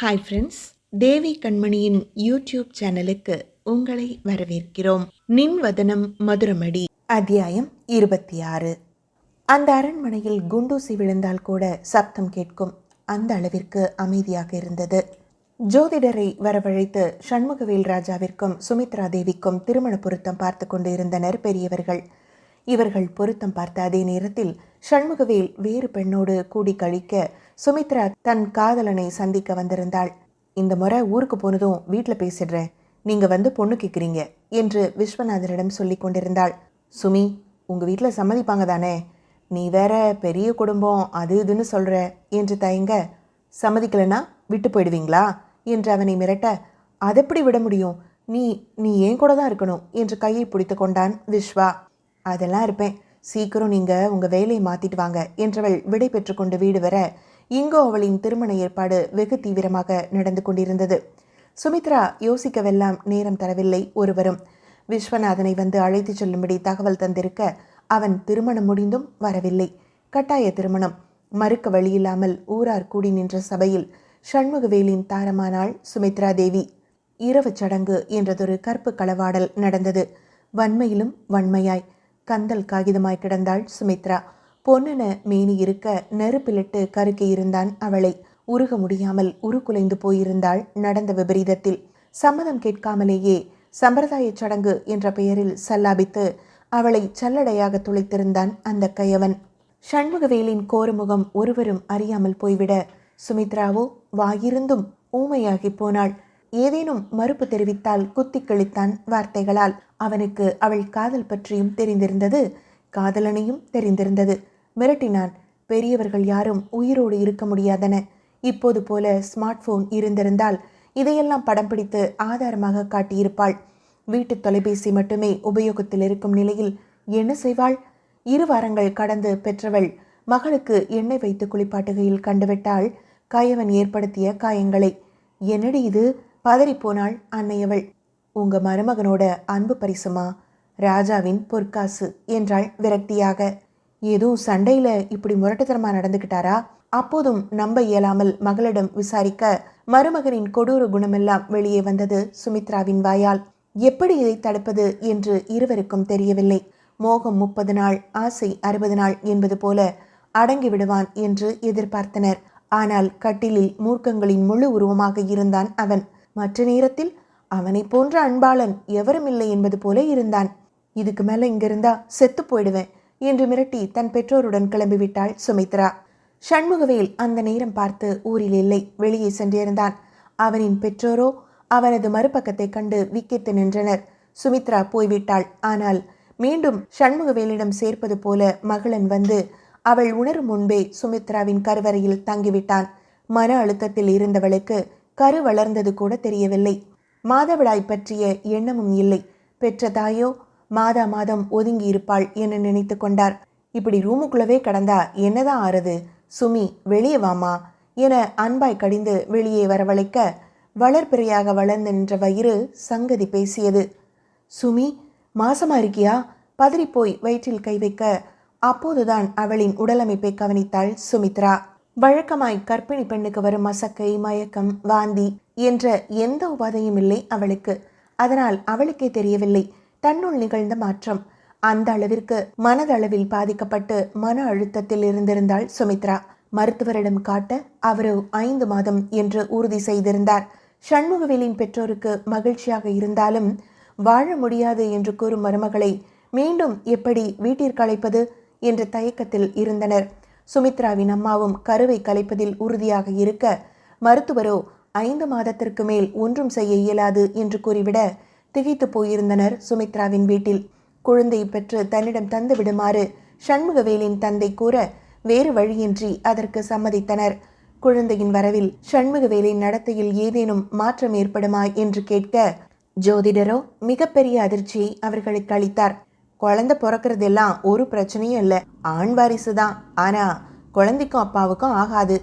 Hi friends, தேவி கண்மணியின் YouTube சேனலுக்கு உங்களை வரவேற்கிறோம். நின்வதனம் மதுரமடி, அத்தியாயம் 26. அந்த அரண்மனையில் குண்டூசி விழுந்தால் கூட சப்தம் கேட்கும். அந்த அளவிற்கு அமைதியாக இருந்தது. ஜோதிடரை வரவழைத்து சண்முகவேல் ராஜாவிற்கும் சுமித்ரா தேவிக்கும் திருமண பொருத்தம் பார்த்து கொண்டு இருந்தனர் பெரியவர்கள். இவர்கள் பொருத்தம் பார்த்த அதே நேரத்தில் சண்முகவேல் வேறு பெண்ணோடு கூடி கழிக்க சுமித்ரா தன் காதலனை சந்திக்க வந்திருந்தாள். இந்த முறை ஊருக்கு போனதும் வீட்டில் பேசிடுறேன், நீங்க வந்து பொண்ணு கேட்குறீங்க என்று விஸ்வநாதனிடம் சொல்லி கொண்டிருந்தாள். சுமி, உங்க வீட்டில் சம்மதிப்பாங்க தானே? நீ வேற பெரிய குடும்பம் அது இதுன்னு சொல்ற என்று தயங்க, சம்மதிக்கலனா விட்டு போயிடுவீங்களா என்று அவனை மிரட்ட, அதெப்படி விட முடியும், நீ நீ ஏன் கூட தான் இருக்கணும் என்று கையை பிடித்து கொண்டான் விஸ்வா. அதெல்லாம் இருப்பேன், சீக்கிரம் நீங்கள் உங்கள் வேலையை மாற்றிட்டு வாங்க என்றவள் விடை பெற்று கொண்டு வீடு வர இங்கோ அவளின் திருமண ஏற்பாடு வெகு தீவிரமாக நடந்து கொண்டிருந்தது. சுமித்ரா யோசிக்கவெல்லாம் நேரம் தரவில்லை ஒருவரும். விஸ்வநாதனை வந்து அழைத்து செல்லும்படி தகவல் தந்திருக்க அவன் திருமணம் முடிந்தும் வரவில்லை. கட்டாய திருமணம். மறுக்க வழியில்லாமல் ஊரார் கூடி நின்ற சபையில் சண்முகவேலின் தாரமானாள் சுமித்ரா தேவி. இரவு சடங்கு என்றதொரு கற்பு களவாடல் நடந்தது. வன்மையிலும் வன்மையாய் கந்தல் காகிதமாய் கிடந்தாள் சுமித்ரா. பொன்னென மேனி இருக்க நெருப்பிலிட்டு கருக்கி இருந்தான் அவளை. உருக முடியாமல் உருக்குலைந்து போயிருந்தாள் நடந்த விபரீதத்தில். சம்மதம் கேட்காமலேயே சம்பிரதாய சடங்கு என்ற பெயரில் சல்லாபித்து அவளை சல்லடையாக துளைத்திருந்தான் அந்த கயவன். சண்முகவேலின் கோரமுகம் ஒருவரும் அறியாமல் போய்விட சுமித்ராவோ வாயிருந்தும் ஊமையாகி போனாள். ஏதேனும் மறுப்பு தெரிவித்தால் குத்தி கிழித்தான் வார்த்தைகளால். அவனுக்கு அவள் காதல் பற்றியும் தெரிந்திருந்தது, காதலனையும் தெரிந்திருந்தது. மிரட்டினான். பெரியவர்கள் யாரும் உயிரோடு இருக்க முடியாதன. இப்போது போல ஸ்மார்ட் போன் இருந்திருந்தால் இதையெல்லாம் படம் பிடித்து ஆதாரமாக காட்டியிருப்பாள். வீட்டு தொலைபேசி மட்டுமே உபயோகத்தில் இருக்கும் நிலையில் என்ன செய்வாள்? 2 வாரங்கள் கடந்து பெற்றவள் மகளுக்கு எண்ணெய் வைத்து குளிப்பாட்டுகையில் கண்டுவிட்டாள் கயவன் ஏற்படுத்திய காயங்களை. என்னடி இது? பதறிப்போனாள் அன்னையவள். உங்க மருமகனோட அன்பு பரிசுமா, ராஜாவின் பொற்காசு என்றாள் விரக்தியாக. ஏதும் சண்டையில இப்படி முரட்டுத்தனமா நடந்துக்கிட்டாரா? அப்போதும் நம்ப இயலாமல் மகளிடம் விசாரிக்க மருமகனின் கொடூர குணமெல்லாம் வெளியே வந்தது சுமித்ராவின் வாயால். எப்படி இதை தடுப்பது என்று இருவருக்கும் தெரியவில்லை. மோகம் 30 நாள், ஆசை 60 நாள் என்பது போல அடங்கி விடுவான் என்று எதிர்பார்த்தனர். ஆனால் கட்டிலில் மூர்க்கங்களின் முழு உருவமாக இருந்தான் அவன். மற்ற நேரத்தில் அவனை போன்ற அன்பாளன் எவரும் இல்லை என்பது போல இருந்தான். இதுக்கு மேல இங்கிருந்தா செத்து போயிடுவேன் என்று மிரட்டி தன் பெற்றோருடன் கிளம்பிவிட்டாள் சுமித்ரா. சண்முகவேல் அந்த நேரம் பார்த்து ஊரில் இல்லை, வெளியே சென்றிருந்தான். அவனின் பெற்றோரோ அவனது மறுபக்கத்தை கண்டு விக்கித்து நின்றனர். சுமித்ரா போய்விட்டாள். ஆனால் மீண்டும் சண்முகவேலிடம் சேர்ப்பது போல மகளன் வந்து அவள் உணரும் முன்பே சுமித்ராவின் கருவறையில் தங்கிவிட்டான். மன அழுத்தத்தில் இருந்தவளுக்கு கரு வளர்ந்தது கூட தெரியவில்லை. மாதவிடாய் பற்றிய எண்ணமும் இல்லை. பெற்ற தாயோ மாதா மாதம் ஒதுங்கி இருப்பாள் என நினைத்து கொண்டார். இப்படி ரூமுக்குள்ளவே கடந்தா என்னதான் ஆறுது? சுமி, வெளியே வாமா என அன்பாய் கடிந்து வெளியே வரவழைக்க வளர்பிறையாக வளர்ந்து நின்ற வயிறு சங்கதி பேசியது. சுமி, மாசமா இருக்கியா? பதறிப்போய் வயிற்றில் கை வைக்க அப்போதுதான் அவளின் உடலமைப்பை கவனித்தாள் சுமித்ரா. வழக்கமாய் கர்ப்பிணி பெண்ணுக்கு வரும் மசக்கை, மயக்கம், வாந்தி என்ற எந்த உபாதையும் இல்லை அவளுக்கு. அதனால் அவளுக்கே தெரியவில்லை தன்னுள் நிகழ்ந்த மாற்றம். அந்த அளவிற்கு மனதளவில் பாதிக்கப்பட்டு மன அழுத்தத்தில் இருந்திருந்தாள் சுமித்ரா. மருத்துவரிடம் காட்ட அவரோ 5 மாதம் என்று உறுதி செய்திருந்தார். சண்முகவேலின் பெற்றோருக்கு மகிழ்ச்சியாக இருந்தாலும் வாழ முடியாது என்று கூறும் மருமகளை மீண்டும் எப்படி வீட்டிற்கு அழைப்பது என்ற தயக்கத்தில் இருந்தனர். சுமித்ராவின் அம்மாவும் கருவை கலைப்பதில் உறுதியாக இருக்க மருத்துவரோ 5 மாதத்திற்கு மேல் ஒன்றும் செய்ய இயலாது என்று கூறிவிட திகைத்து போயிருந்தனர் சுமித்ராவின் வீட்டில். குழந்தை பெற்று தன்னிடம் தந்து விடுமாறு சண்முகவேலின் தந்தை கூற வேறு வழியின்றி அதற்கு சம்மதித்தனர். குழந்தையின் வரவில் சண்முகவேலின் நடத்தையில் ஏதேனும் மாற்றம் ஏற்படுமா என்று கேட்க ஜோதிடரோ மிகப்பெரிய அதிர்ச்சியை அவர்களுக்கு அளித்தார். குழந்தை பிறக்கிறதெல்லாம் ஒரு பிரச்சனையும் இல்லை, ஆண் வாரிசு தான். ஆனா குழந்தைக்கும் அப்பாவுக்கும் ஆகாது.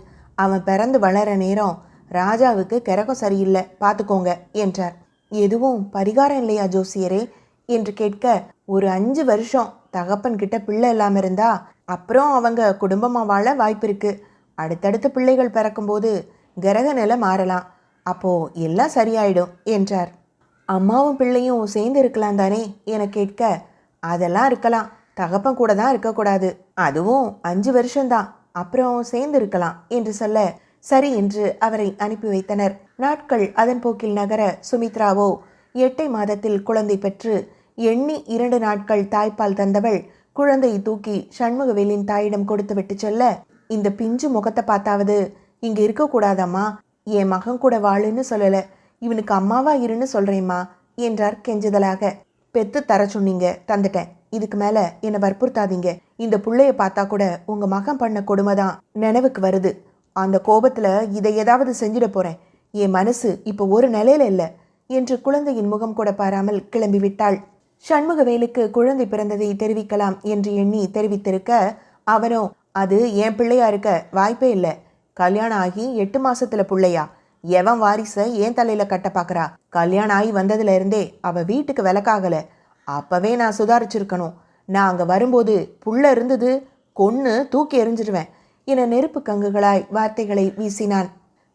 அவன் பிறந்து வளர நேரம் ராஜாவுக்கு கிரகம் சரியில்லை, பார்த்துக்கோங்க என்றார். எதுவும் பரிகாரம் இல்லையா ஜோசியரே என்று கேட்க, ஒரு 5 வருஷம் தகப்பன் கிட்ட பிள்ளை இல்லாம இருந்தா அப்புறம் அவங்க குடும்பமா வாழ வாய்ப்பு இருக்கு. அடுத்தடுத்து பிள்ளைகள் பிறக்கும்போது கிரக நிலை மாறலாம், அப்போ எல்லாம் சரியாயிடும் என்றார். அம்மாவும் பிள்ளையும் சேர்ந்து இருக்கலாம் தானே என கேட்க, அதெல்லாம் இருக்கலாம், தகப்பன் கூட தான் இருக்கக்கூடாது, அதுவும் 5 வருஷம்தான், அப்புறம் சேர்ந்து இருக்கலாம் என்று சொல்ல சரி என்று அவரை அனுப்பி வைத்தனர். நாட்கள் அதன் போக்கில் நகர சுமித்ராவோ 8 மாதத்தில் குழந்தை பெற்று எண்ணி 2 நாட்கள் தாய்ப்பால் தந்தவள் குழந்தையை தூக்கி சண்முகவேலின் தாயிடம் கொடுத்து விட்டு செல்ல, இந்த பிஞ்சு முகத்தை பார்த்தாவது இங்க இருக்கக்கூடாதம்மா, என் மகன் கூட வாழுன்னு சொல்லல, இவனுக்கு அம்மாவா இருன்னு சொல்றேம்மா என்றார் கெஞ்சுதலாக. பெத்து தர சொன்னீங்க, தந்துட்டேன், இதுக்கு மேல என்னை வற்புறுத்தாதீங்க. இந்த புள்ளைய பார்த்தா கூட உங்க மகன் பண்ண கொடுமைதான் நினைவுக்கு வருது. அந்த கோபத்துல இதை ஏதாவது செஞ்சிட போறேன். என் மனசு இப்போ ஒரு நிலையில இல்லை என்று குழந்தையின் முகம் கூட பாராமல் கிளம்பி விட்டாள். சண்முகவேலுக்கு குழந்தை பிறந்ததை தெரிவிக்கலாம் என்று எண்ணி தெரிவித்திருக்க, அவனோ அது என் பிள்ளையா இருக்க வாய்ப்பே இல்லை, கல்யாணம் ஆகி 8 மாசத்துல புள்ளையா, எவன் வாரிச ஏன் தலையில கட்ட பாக்குறா, கல்யாணம் ஆகி வந்ததுல இருந்தே அவ வீட்டுக்கு விளக்காகல, அப்பவே நான் சுதாரிச்சிருக்கணும், நான் அங்க வரும்போது புள்ள இருந்தது, கொன்னு தூக்கி எறிஞ்சிருவேன் என நெருப்பு கங்குகளாய் வார்த்தைகளை வீசினான்.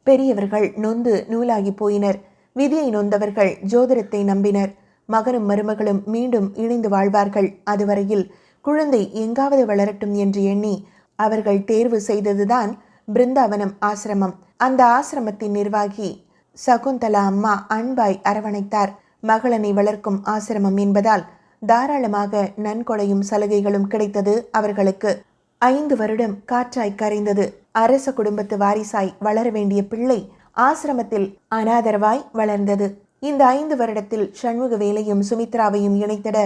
பெரியவர்கள் நொந்து நூலாகி போயினர். விதியை நொந்தவர்கள் ஜோதிடத்தை நம்பினர். மகனும் மருமகளும் மீண்டும் இணைந்து வாழ்வார்கள், அதுவரையில் குழந்தை எங்காவது வளரட்டும் என்று எண்ணி அவர்கள் தேர்வு செய்ததுதான் பிருந்தாவனம் ஆசிரமம். அந்த ஆசிரமத்தின் நிர்வாகி சகுந்தலா அம்மா அன்பாய் அரவணைத்தார். மகளனை வளர்க்கும் ஆசிரமம் என்பதால் தாராளமாக நன்கொடையும் சலுகைகளும் கிடைத்தது அவர்களுக்கு. 5 வருடம் காற்றாய் கரைந்தது. அரச குடும்பத்து வாரிசாய் வளர வேண்டிய பிள்ளை ஆசிரமத்தில் அனாதரவாய் வளர்ந்தது. இந்த 5 வருடத்தில் சண்முகவேலையும் சுமித்ராவையும் இணைத்திட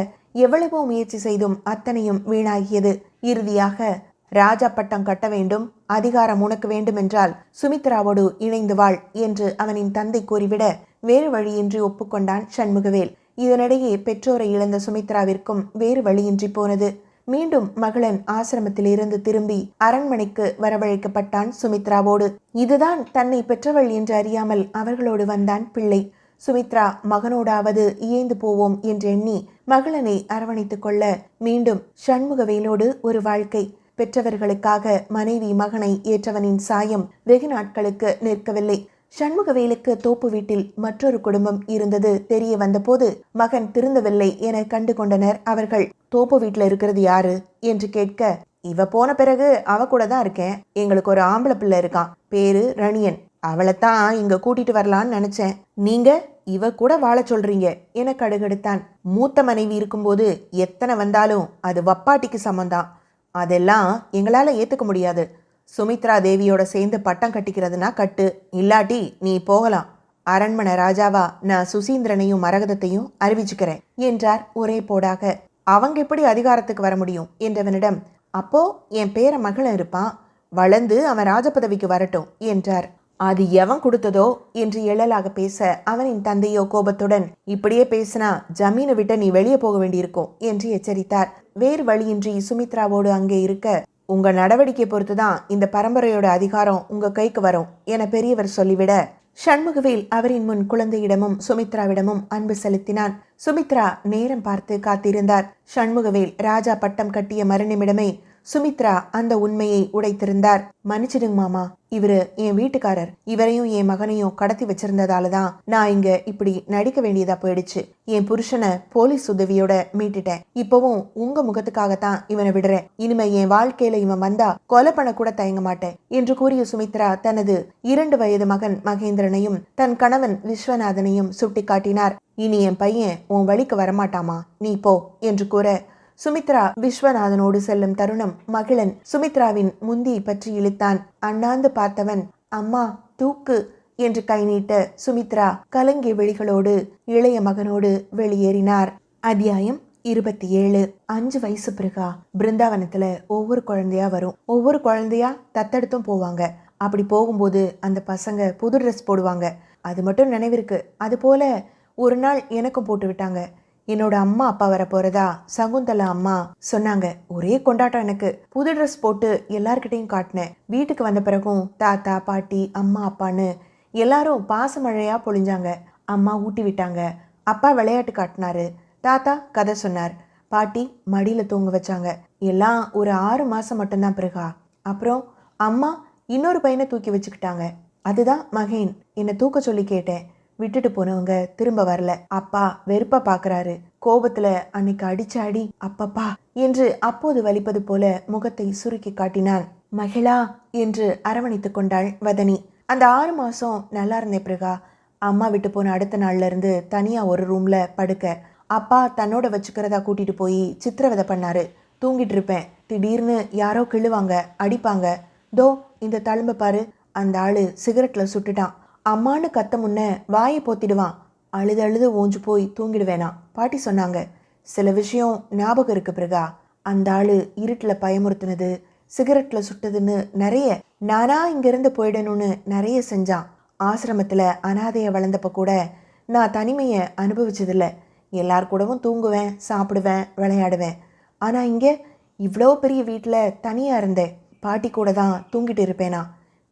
எவ்வளவோ முயற்சி செய்தும் அத்தனையும் வீணாகியது. இறுதியாக ராஜா பட்டம் கட்ட வேண்டும், அதிகாரம் உனக்கு வேண்டுமென்றால் சுமித்ராவோடு இணைந்து வாழ் என்று அவனின் தந்தை கூறிவிட வேறு வழியின்றி ஒப்புக்கொண்டான் சண்முகவேல். இதனிடையே பெற்றோரை இழந்த சுமித்ராவிற்கும் வேறு வழியின்றி போனது. மீண்டும் மகளன் ஆசிரமத்தில் இருந்து திரும்பி அரண்மனைக்கு வரவழைக்கப்பட்டான் சுமித்ராவோடு. இதுதான் தன்னை பெற்றவள் என்று அறியாமல் அவர்களோடு வந்தான் பிள்ளை. சுமித்ரா மகனோடாவது இயைந்து போவோம் என்று எண்ணி மகளனை அரவணைத்துக் கொள்ள மீண்டும் சண்முகவேலோடு ஒரு வாழ்க்கை. பெற்றவர்களுக்காக மனைவி மகனை ஏற்றவனின் சாயம் வெகு நாட்களுக்கு நிற்கவில்லை. சண்முகவேலுக்கு தோப்பு வீட்டில் மற்றொரு குடும்பம் இருந்தது தெரிய வந்தபோது மகன் திருந்தவில்லை என கண்டு கொண்டனர் அவர்கள். தோப்பு வீட்டில் இருக்கிறது யாரு என்று கேட்க, இவ போன பிறகு அவ கூட தான் இருக்கேன், எங்களுக்கு ஒரு ஆம்பளை பிள்ளை இருக்கான், பேரு ரணியன், அவளைத்தான் இங்க கூட்டிட்டு வரலான்னு நினைச்சேன், நீங்க இவ கூட வாழ சொல்றீங்க என கடுகெடுத்தான். மூத்த மனைவி இருக்கும்போது எத்தனை வந்தாலும் அது வப்பாட்டிக்கு சமந்தான், அதெல்லாம் எங்களால ஏத்துக்க முடியாது. சுமித்ரா தேவியோட சேர்ந்து பட்டம் கட்டிக்கிறதுனா கட்டு, இல்லாட்டி நீ போகலாம், அரண்மனை ராஜாவா நான் சுசீந்திரனையும் மரகதத்தையும் அறிவிச்சுக்கிறேன் என்றார் ஒரே போடாக. அவங்க எப்படி அதிகாரத்துக்கு வர முடியும் என்றவனிடம், அப்போ என் பேர மகளன் இருப்பான், வளர்ந்து அவன் ராஜபதவிக்கு வரட்டும் என்றார். அது எவன் கொடுத்ததோ என்று எழலாக பேச அவனின் தந்தையோ கோபத்துடன், இப்படியே பேசினா ஜமீனை விட்டு நீ வெளியே போக வேண்டியிருக்கும் என்று எச்சரித்தார். வேறு வழியின்றி சுமித்ராவோடு அங்கே இருக்க, உங்க நடவடிக்கை பொறுத்துதான் இந்த பரம்பரையோட அதிகாரம் உங்க கைக்கு வரும் என பெரியவர் சொல்லிவிட சண்முகவேல் அவரின் முன் குழந்தையிடமும் சுமித்ராவிடமும் அன்பு செலுத்தினான். சுமித்ரா நேரம் பார்த்து காத்திருந்தார். சண்முகவேல் ராஜா பட்டம் கட்டிய மறுநிமிடமே சுமித்ரா அந்த உண்மையை உடைத்திருந்தார். மன்னிச்சிடுங்க மாமா, இவரு என் வீட்டுக்காரர், இவரையும் என் மகனையும் கடத்தி வச்சிருந்ததாலதான் நான் இங்க இப்படி நடிக்க வேண்டியதா போயிடுச்சு. என் புருஷனை போலீஸ் உதவியோட மீட்டுட்டேன், இப்பவும் உங்க முகத்துக்காகத்தான் இவனை விடுறேன், இனிமே என் வாழ்க்கையில இவன் வந்தா கொலை பண்ண கூட தயங்க மாட்டேன் என்று கூறிய சுமித்ரா தனது 2 வயது மகன் மகேந்திரனையும் தன் கணவன் விஸ்வநாதனையும் சுட்டி காட்டினார். இனி என் பையன் உன் வழிக்கு வரமாட்டாமா, நீ போ என்று கூற சுமித்ரா விஸ்வநாதனோடு செல்லும் தருணம் மகிழன் சுமித்ராவின் முந்தியை பற்றி இழுத்தான். அண்ணாந்து பார்த்தவன், அம்மா தூக்கு என்று கை நீட்ட சுமித்ரா கலங்கிய விழிகளோடு இளைய மகனோடு வெளியேறினார். அத்தியாயம் 27. 5 வயசு பிறகா பிருந்தாவனத்துல ஒவ்வொரு குழந்தையா வரும், ஒவ்வொரு குழந்தையா தத்தெடுத்தும் போவாங்க. அப்படி போகும்போது அந்த பசங்க புது ட்ரெஸ் போடுவாங்க, அது மட்டும் நினைவிருக்கு. அது போல ஒரு நாள் எனக்கும் போட்டு விட்டாங்க. என்னோட அம்மா அப்பா வர போறதா சகுந்தலா அம்மா சொன்னாங்க. ஒரே கொண்டாட்டம் எனக்கு. புது ட்ரெஸ் போட்டு எல்லார்கிட்டையும் காட்டினேன். வீட்டுக்கு வந்த பிறகும் தாத்தா பாட்டி அம்மா அப்பான்னு எல்லாரும் பாசமழையா பொழிஞ்சாங்க. அம்மா ஊட்டி விட்டாங்க, அப்பா விளையாட்டு காட்டினாரு, தாத்தா கதை சொன்னார், பாட்டி மடியில தூங்க வச்சாங்க. எல்லாம் ஒரு 6 மாசம் மட்டும்தான் பிறகா. அப்புறம் அம்மா இன்னொரு பையனை தூக்கி வச்சுக்கிட்டாங்க. அதுதான் மகேன் என்னை தூக்க சொல்லி கேட்டேன். விட்டுட்டு போனவங்க திரும்ப வரல. அப்பா வெறுப்பா பாக்குறாரு. கோபத்துல அன்னைக்கு அடிச்ச அடி அப்பப்பா என்று அப்போது வலிப்பது போல முகத்தை சுருக்கி காட்டினான். மகிழா என்று அரவணைத்துக் கொண்டாள் வதனி. அந்த 6 மாசம் நல்லா இருந்தேன் பிருகா. அம்மா விட்டு போன அடுத்த நாள்ல இருந்து தனியா ஒரு ரூம்ல படுக்க. அப்பா தன்னோட வச்சுக்கிறதா கூட்டிட்டு போய் சித்திரவதை பண்ணாரு. தூங்கிட்டு இருப்பேன். திடீர்னு யாரோ கிள்ளுவாங்க, அடிப்பாங்க. தோ இந்த தழும்ப பாரு, அந்த ஆளு சிகரெட்ல சுட்டுட்டான். அம்மானு கத்த முன்ன வாயை போத்திடுவான். அழுது அழுது ஓஞ்சு போய் தூங்கிடுவேனா பாட்டி சொன்னாங்க. சில விஷயம் ஞாபகம் இருக்கு பிருகா. அந்த ஆளு இருட்டில் பயமுறுத்தினது, சிகரெட்ல சுட்டதுன்னு நிறைய. நானா இங்கிருந்து போயிடணும்னு நிறைய செஞ்சான். ஆசிரமத்துல அனாதைய வளர்ந்தப்ப கூட நான் தனிமையை அனுபவிச்சதில்ல. எல்லார் கூடவும் தூங்குவேன், சாப்பிடுவேன், விளையாடுவேன். ஆனா இங்க இவ்வளோ பெரிய வீட்டில் தனியா இருந்தேன். பாட்டி கூட தான் தூங்கிட்டு இருப்பேனா.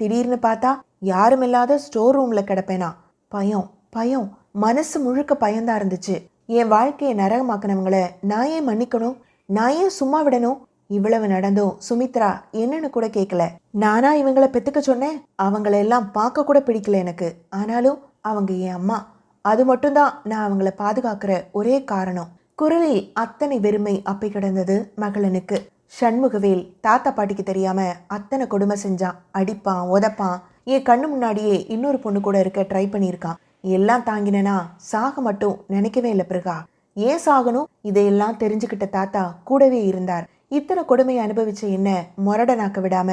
திடீர்னு பார்த்தா யாரும் இல்லாத ஸ்டோர் ரூம்ல கிடப்பேனா. பயம் பயம், மனசு முழுக்க பயந்தா இருந்துச்சு. என் வாழ்க்கையை நரகமாக்கினவங்களை நான் ஏன் மன்னிக்கணும்? நான் ஏன் சும்மா விடணும்? இவ்வளவு நடந்தும் சுமித்ரா என்னன்னு கூட கேட்கல. நானா இவங்களை பெத்துக்க சொன்னேன்? அவங்கள எல்லாம் பார்க்க கூட பிடிக்கல எனக்கு. ஆனாலும் அவங்க என் அம்மா. அது மட்டும்தான் நான் அவங்கள பாதுகாக்கிற ஒரே காரணம். குரலில் அத்தனை வெறுமை அப்பி கிடந்தது மகளனுக்கு. சண்முகவேல் தாத்தா பாட்டிக்கு தெரியாம அத்தனை கொடுமை செஞ்சான். அடிப்பான், உதப்பான். என் கண்ணு முன்னாடியே இன்னொரு பொண்ணு கூட இருக்க ட்ரை பண்ணியிருக்கான். எல்லாம் தாங்கினா சாக மட்டும் நினைக்கவே இல்லை பிருகா. ஏன் சாகணும்? இதையெல்லாம் தெரிஞ்சுக்கிட்ட தாத்தா கூடவே இருந்தார். இத்தனை கொடுமையை அனுபவிச்ச என்ன முரடனாக்க விடாம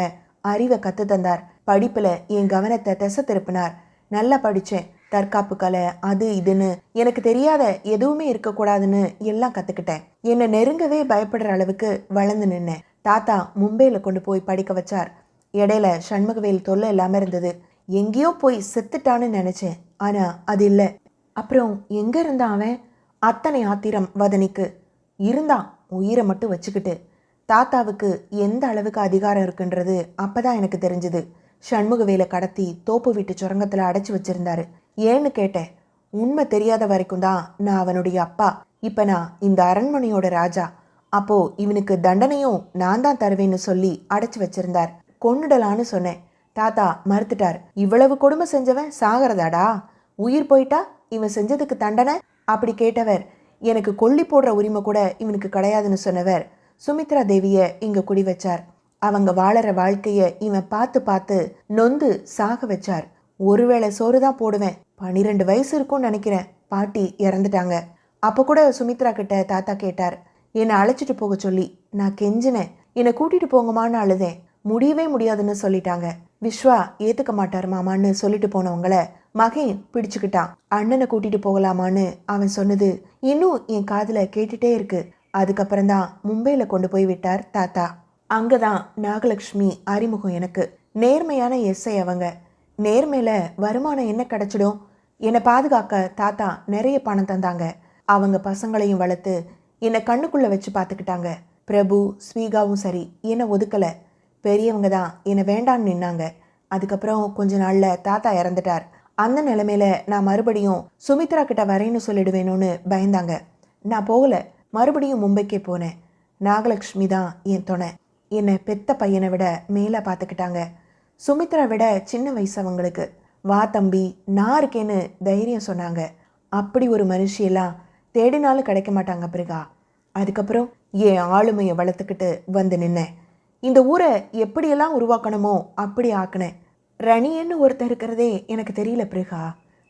அறிவை கத்து தந்தார். படிப்புல என் கவனத்தை திசை திருப்பினார். நல்லா படிச்சேன். தற்காப்பு கலை அது இதுன்னு எனக்கு தெரியாத எதுவுமே இருக்கக்கூடாதுன்னு எல்லாம் கத்துக்கிட்டேன். என்னை நெருங்கவே பயப்படுற அளவுக்கு வளர்ந்து நின்னேன். தாத்தா மும்பையில கொண்டு போய் படிக்க வச்சார். இடையில சண்முகவேல் தொல்லை இல்லாம இருந்தது. எங்கேயோ போய் செத்துட்டான்னு நினைச்சேன். ஆனா அது இல்லை. அப்புறம் எங்க இருந்தான் அவன்? அத்தனை ஆத்திரம் வதனிக்கு. இருந்தான் உயிரை மட்டும் வச்சுக்கிட்டு. தாத்தாவுக்கு எந்த அளவுக்கு அதிகாரம் இருக்குன்றது அப்பதான் எனக்கு தெரிஞ்சது. சண்முகவேலை கடத்தி தோப்பு வீட்டு சுரங்கத்துல அடைச்சு வச்சிருந்தாரு. ஏன்னு கேட்டேன். உண்மை தெரியாத வரைக்கும் தான் நான் அவனுடைய அப்பா. இப்ப நான் இந்த அரண்மனையோட ராஜா. அப்போ இவனுக்கு தண்டனையும் நான் தான் தருவேன்னு சொல்லி அடைச்சு வச்சிருந்தார். கொன்னுடலான்னு சொன்னேன். தாத்தா மறுத்துட்டார். இவ்வளவு கொடுமை செஞ்சவன் சாகிறதாடா? உயிர் போயிட்டா இவன் செஞ்சதுக்கு தண்டனை? அப்படி கேட்டவர். எனக்கு கொல்லி போடுற உரிமை கூட இவனுக்கு கிடையாதுன்னு சொன்னவர் சுமித்ரா தேவிய இங்க குடி வச்சார். அவங்க வாழற வாழ்க்கைய இவன் பார்த்து பார்த்து நொந்து சாக வச்சார். ஒருவேளை சோறுதான் போடுவேன். 12 வயசு இருக்கும்னு நினைக்கிறேன். பாட்டி இறந்துட்டாங்க. அப்ப கூட சுமித்ரா கிட்ட தாத்தா கேட்டார். என்னை அழைச்சிட்டு போக சொல்லி. நான் கெஞ்சினேன். என்னை கூட்டிட்டு போங்கம்மான்னு அழுதேன். முடியவே முடியாதுன்னு சொல்லிட்டாங்க. விஸ்வா ஏத்துக்க மாட்டார் மாமான்னு சொல்லிட்டு போனவங்கள மகன் பிடிச்சுக்கிட்டான். அண்ணனை கூட்டிட்டு போகலாமான்னு அவன் சொன்னது இன்னும் என் காதுல கேட்டுட்டே இருக்கு. அதுக்கப்புறம்தான் மும்பையில கொண்டு போய் விட்டார் தாத்தா. அங்கதான் நாகலட்சுமி அறிமுகம் எனக்கு. நேர்மையான எஸ்ஐ அவங்க. நேர்மையில வருமானம் என்ன கிடைச்சிடும்? என்னை பாதுகாக்க தாத்தா நிறைய பணம் தந்தாங்க. அவங்க பசங்களையும் வளர்த்து என்னை கண்ணுக்குள்ள வச்சு பார்த்துக்கிட்டாங்க. பிரபு ஸ்வீகாவும் சரி என்னை ஒதுக்கல. பெரியவங்க தான் என்னை வேண்டான்னு நின்னாங்க. அதுக்கப்புறம் கொஞ்ச நாள்ல தாத்தா இறந்துட்டார். அந்த நிலைமையில நான் மறுபடியும் சுமித்ரா கிட்ட வரேன்னு சொல்லிடுவேணும்னு பயந்தாங்க. நான் போகல. மறுபடியும் மும்பைக்கே போனேன். நாகலட்சுமி தான் என் துணை. என்னை பெத்த பையனை விட மேலே பார்த்துக்கிட்டாங்க. சுமித்ரா விட சின்ன வயசு அவங்களுக்கு. வா தம்பி நான் இருக்கேன்னு தைரியம் சொன்னாங்க. அப்படி ஒரு மனுஷியெல்லாம் தேடினாலும் கிடைக்க மாட்டாங்க பிருகா. அதுக்கப்புறம் என் ஆளுமையை வளர்த்துக்கிட்டு வந்து நின்னேன். இந்த ஊரை எப்படியெல்லாம் உருவாக்கணுமோ அப்படி ஆக்கினேன். ரணியன்னு ஒருத்தர் இருக்கிறதே எனக்கு தெரியல பிருகா.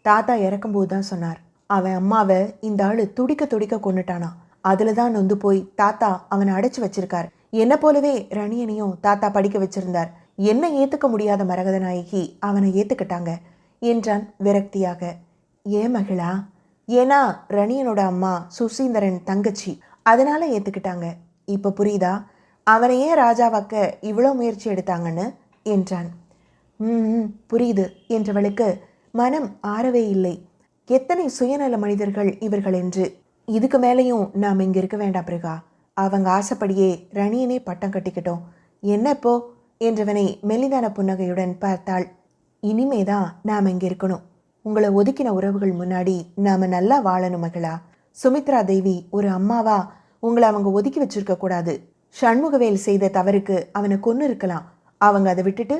தாத்தா இறக்கும்போது தான் சொன்னார். அவன் அம்மாவை இந்த ஆளு துடிக்க துடிக்க கொண்டுட்டானா. அதுல தான் நொந்து போய் தாத்தா அவனை அடைச்சு வச்சிருக்கார். என்ன போலவே ரணியனையும் தாத்தா படிக்க வச்சிருந்தார். என்ன ஏத்துக்க முடியாத மரகத நாயகி அவனை ஏத்துக்கிட்டாங்க என்றான் விரக்தியாக. ஏன் மகிழா? ஏன்னா ரணியனோட அம்மா சுசீந்தரன் தங்கச்சி, அதனால ஏத்துக்கிட்டாங்க. இப்ப புரியுதா அவனையே ராஜாவாக்க இவ்வளோ முயற்சி எடுத்தாங்கன்னு என்றான். புரியுது என்றவளுக்கு மனம் ஆறவே இல்லை. எத்தனை சுயநல மனிதர்கள் இவர்கள் என்று. இதுக்கு மேலேயும் நாம் இங்க இருக்க வேண்டாம் பிருகா. அவங்க ஆசைப்படியே ரணியனே பட்டம் கட்டிக்கிட்டோம். என்ன இப்போ என்றவனை மெல்லிதான புன்னகையுடன் பார்த்தாள். இனிமேதான் நாம் இங்க இருக்கணும். உங்களை ஒதுக்கின உறவுகள் முன்னாடி நாம நல்லா வாழணும் மகளா. சுமித்ரா தேவி ஒரு அம்மாவா உங்களை அவங்க ஒதுக்கி வச்சிருக்க கூடாது. சண்முகவேல் செய்த தவறுக்கு அவனை கொன்னு இருக்கலாம். அவங்க அதை விட்டுட்டு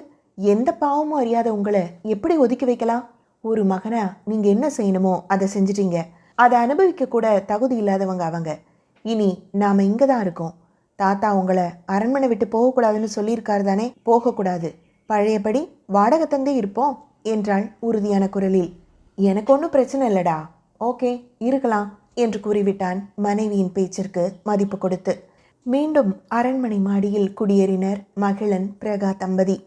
எந்த பாவமும் அறியாத உங்களை எப்படி ஒதுக்கி வைக்கலாம்? ஒரு மகனா நீங்க என்ன செய்யணுமோ அதை செஞ்சிட்டீங்க. அதை அனுபவிக்க கூட தகுதி இல்லாதவங்க அவங்க. இனி நாம இங்க தான் இருக்கோம். தாத்தா உங்களை அரண்மனை விட்டு போகக்கூடாதுன்னு சொல்லியிருக்காரு தானே? போகக்கூடாது. பழையபடி வாடகை தந்தே இருப்போம் என்றாள் உறுதியான குரலில். எனக்கு ஒன்றும் பிரச்சனை இல்லடா, ஓகே இருக்கலாம் என்று கூறிவிட்டான் மனைவியின் பேச்சிற்கு மதிப்பு கொடுத்து. மீண்டும் அரண்மனை மாடியில் குடியேறினர் மகிழன் பிரகா தம்பதி.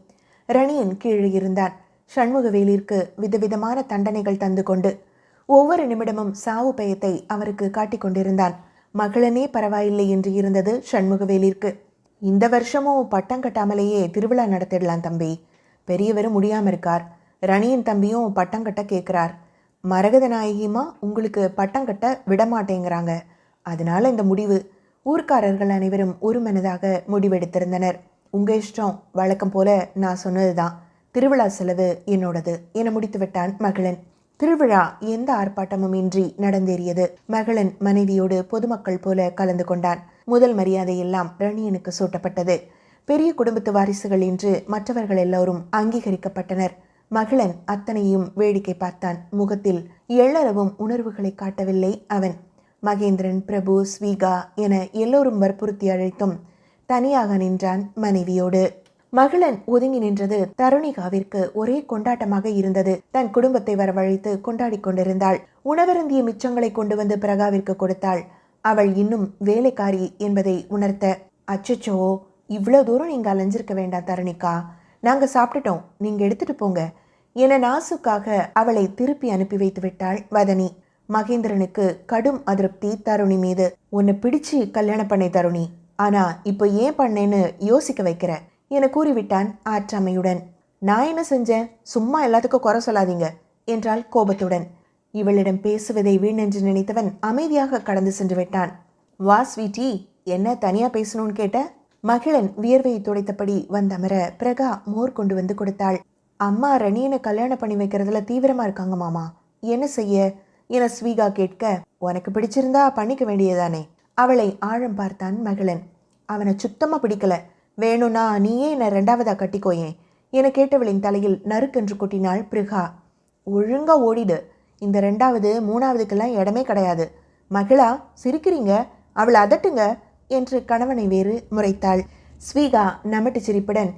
ரணியன் கீழே இருந்தான். சண்முகவேலிற்கு விதவிதமான தண்டனைகள் தந்து கொண்டு ஒவ்வொரு நிமிடமும் சாவு பயத்தை அவருக்கு காட்டிக் கொண்டிருந்தான். மகளனே பரவாயில்லை என்று இருந்தது சண்முகவேலிற்கு. இந்த வருஷமும் பட்டம் கட்டாமலேயே திருவிழா நடத்திடலாம் தம்பி. பெரியவரும் முடியாம இருக்கார். ரணியன் தம்பியும் பட்டம் கட்ட கேட்கிறார். மரகத நாயகிமா உங்களுக்கு பட்டம் கட்ட விடமாட்டேங்கிறாங்க. அதனால இந்த முடிவு. ஊர்க்காரர்கள் அனைவரும் ஒரு மனதாக முடிவெடுத்திருந்தனர். உங்க இஷ்டம், வழக்கம் போல நான் சொன்னதுதான். திருவிழா செலவு என்னோடது என முடித்து விட்டான் மகளன். திருவிழா எந்த ஆர்ப்பாட்டமும் இன்றி நடந்தேறியது. மகளன் மனைவியோடு பொதுமக்கள் போல கலந்து கொண்டான். முதல் மரியாதையெல்லாம் ரணியனுக்கு சூட்டப்பட்டது. பெரிய குடும்பத்து வாரிசுகள் என்று மற்றவர்கள் எல்லோரும் அங்கீகரிக்கப்பட்டனர். மகளன் அத்தனையும் வேடிக்கை பார்த்தான். முகத்தில் எள்ளளவும் உணர்வுகளை காட்டவில்லை அவன். மகேந்திரன், பிரபு, ஸ்வீகா என எல்லோரும் வற்புறுத்தி அழைத்தும் தனியாக நின்றான் மனைவியோடு. மகளன் ஒதுங்கி நின்றது தருணிகாவிற்கு ஒரே கொண்டாட்டமாக இருந்தது. தன் குடும்பத்தை வரவழைத்து கொண்டாடி கொண்டிருந்தாள். உணவருந்திய மிச்சங்களை கொண்டு வந்து பிரகாவிற்கு கொடுத்தாள். அவள் இன்னும் வேலைக்காரி என்பதை உணர்த்த, அச்சச்சோ இவ்வளவு தூரம் நீங்க அலைஞ்சிருக்க வேண்டாம் தருணிகா, நாங்க சாப்பிட்டுட்டோம், நீங்க எடுத்துட்டு போங்க என நாசுக்காக அவளை திருப்பி அனுப்பி வைத்து விட்டாள் வதனி. மகேந்திரனுக்கு கடும் அதிருப்தி தருணி மீது. உன்னை பிடிச்சு கல்யாணம் பண்ணை தருணி, ஆனா இப்போ ஏன் பண்ணேன்னு யோசிக்க வைக்கிற என கூறிவிட்டான் ஆற்றாமையுடன். நான் என்ன செஞ்சேன்? சும்மா எல்லாத்துக்கும் குறை சொல்லாதீங்க என்றாள் கோபத்துடன். இவளிடம் பேசுவதை வீணென்று நினைத்தவன் அமைதியாக கடந்து சென்று விட்டான். வா ஸ்வீட்டி, என்ன தனியா பேசணும்னு கேட்ட? மகிழன் வியர்வையை துடைத்தபடி வந்தமர பிரகா மோர் கொண்டு வந்து கொடுத்தாள். அம்மா ரணியனை கல்யாணம் பண்ணி வைக்கிறதுல தீவிரமா இருக்காங்க மாமா, என்ன செய்ய என ஸ்வீகா கேட்க, உனக்கு பிடிச்சிருந்தா பண்ணிக்க வேண்டியதானே. அவளை ஆழம் பார்த்தான் மகிழன். அவனை சுத்தமா பிடிக்கல, வேணும்னா நீயே என்னை ரெண்டாவதா கட்டிக்கோயேன் என கேட்டவளின் தலையில் நறுக்கென்று கொட்டினாள் பிருகா. ஒழுங்கா ஓடிடு, இந்த ரெண்டாவது மூணாவதுக்கெல்லாம் இடமே கிடையாது. மகிழா சிரிக்கிறீங்க, அவளை அதட்டுங்க என்று கணவனை வேறு முறைத்தாள். ஸ்வீகா நமட்டு சிரிப்புடன்,